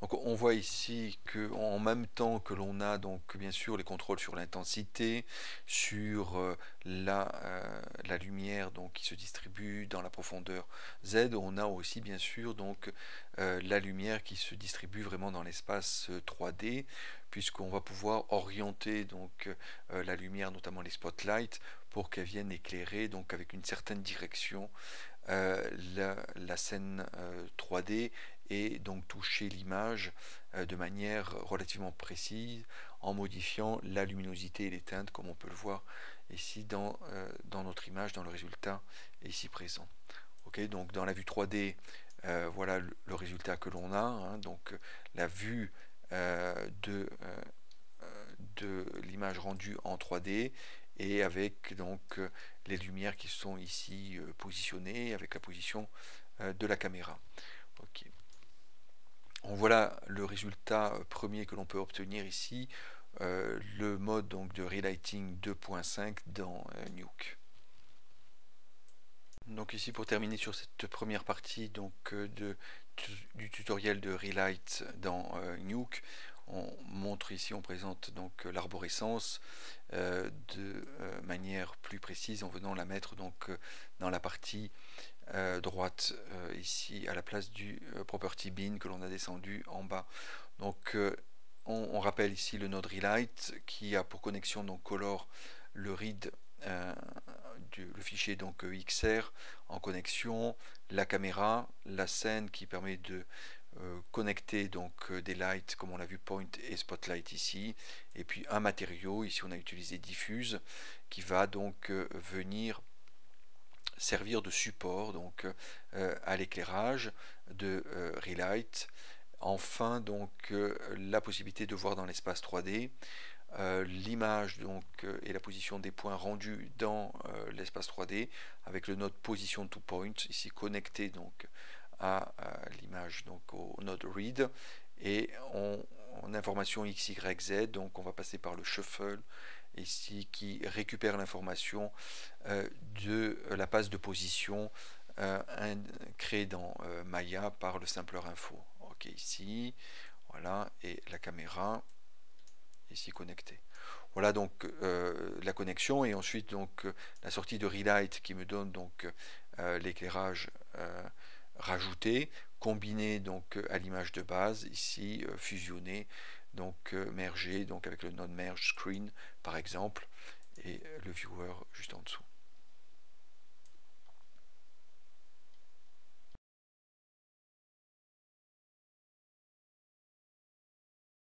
Donc on voit ici que en même temps que l'on a donc bien sûr les contrôles sur l'intensité, sur la lumière donc qui se distribue dans la profondeur Z, on a aussi bien sûr donc la lumière qui se distribue vraiment dans l'espace 3D, puisqu'on va pouvoir orienter donc la lumière, notamment les spotlights, pour qu'elle vienne éclairer donc avec une certaine direction la scène 3D et donc toucher l'image de manière relativement précise en modifiant la luminosité et les teintes comme on peut le voir ici dans notre image, dans le résultat ici présent. Ok, donc dans la vue 3D, voilà le résultat que l'on a, hein, donc la vue de l'image rendue en 3D et avec donc les lumières qui sont ici positionnées avec la position de la caméra. Ok. Donc voilà le résultat premier que l'on peut obtenir ici, le mode donc de relighting 2.5 dans Nuke. Donc ici pour terminer sur cette première partie donc du tutoriel de Relight dans Nuke, on montre ici, on présente donc l'arborescence de manière plus précise en venant la mettre donc dans la partie droite ici à la place du property bin que l'on a descendu en bas. Donc on rappelle ici le node Relight qui a pour connexion donc color le read le fichier donc XR en connexion, la caméra, la scène qui permet de connecter donc des lights comme on l'a vu point et spotlight ici, et puis un matériau, ici on a utilisé diffuse qui va donc venir servir de support donc à l'éclairage de Relight Enfin, donc, la possibilité de voir dans l'espace 3D l'image donc et la position des points rendus dans l'espace 3D avec le node position to point ici connecté donc à l'image donc au node read et en information x y z donc on va passer par le shuffle ici qui récupère l'information de la passe de position créée dans Maya par le sampler info. Ok, ici, voilà, et la caméra ici connectée. Voilà donc la connexion et ensuite donc la sortie de Relight qui me donne donc l'éclairage rajouté, combiné donc à l'image de base, ici fusionné, donc mergé donc avec le node merge screen par exemple, et le viewer juste en dessous.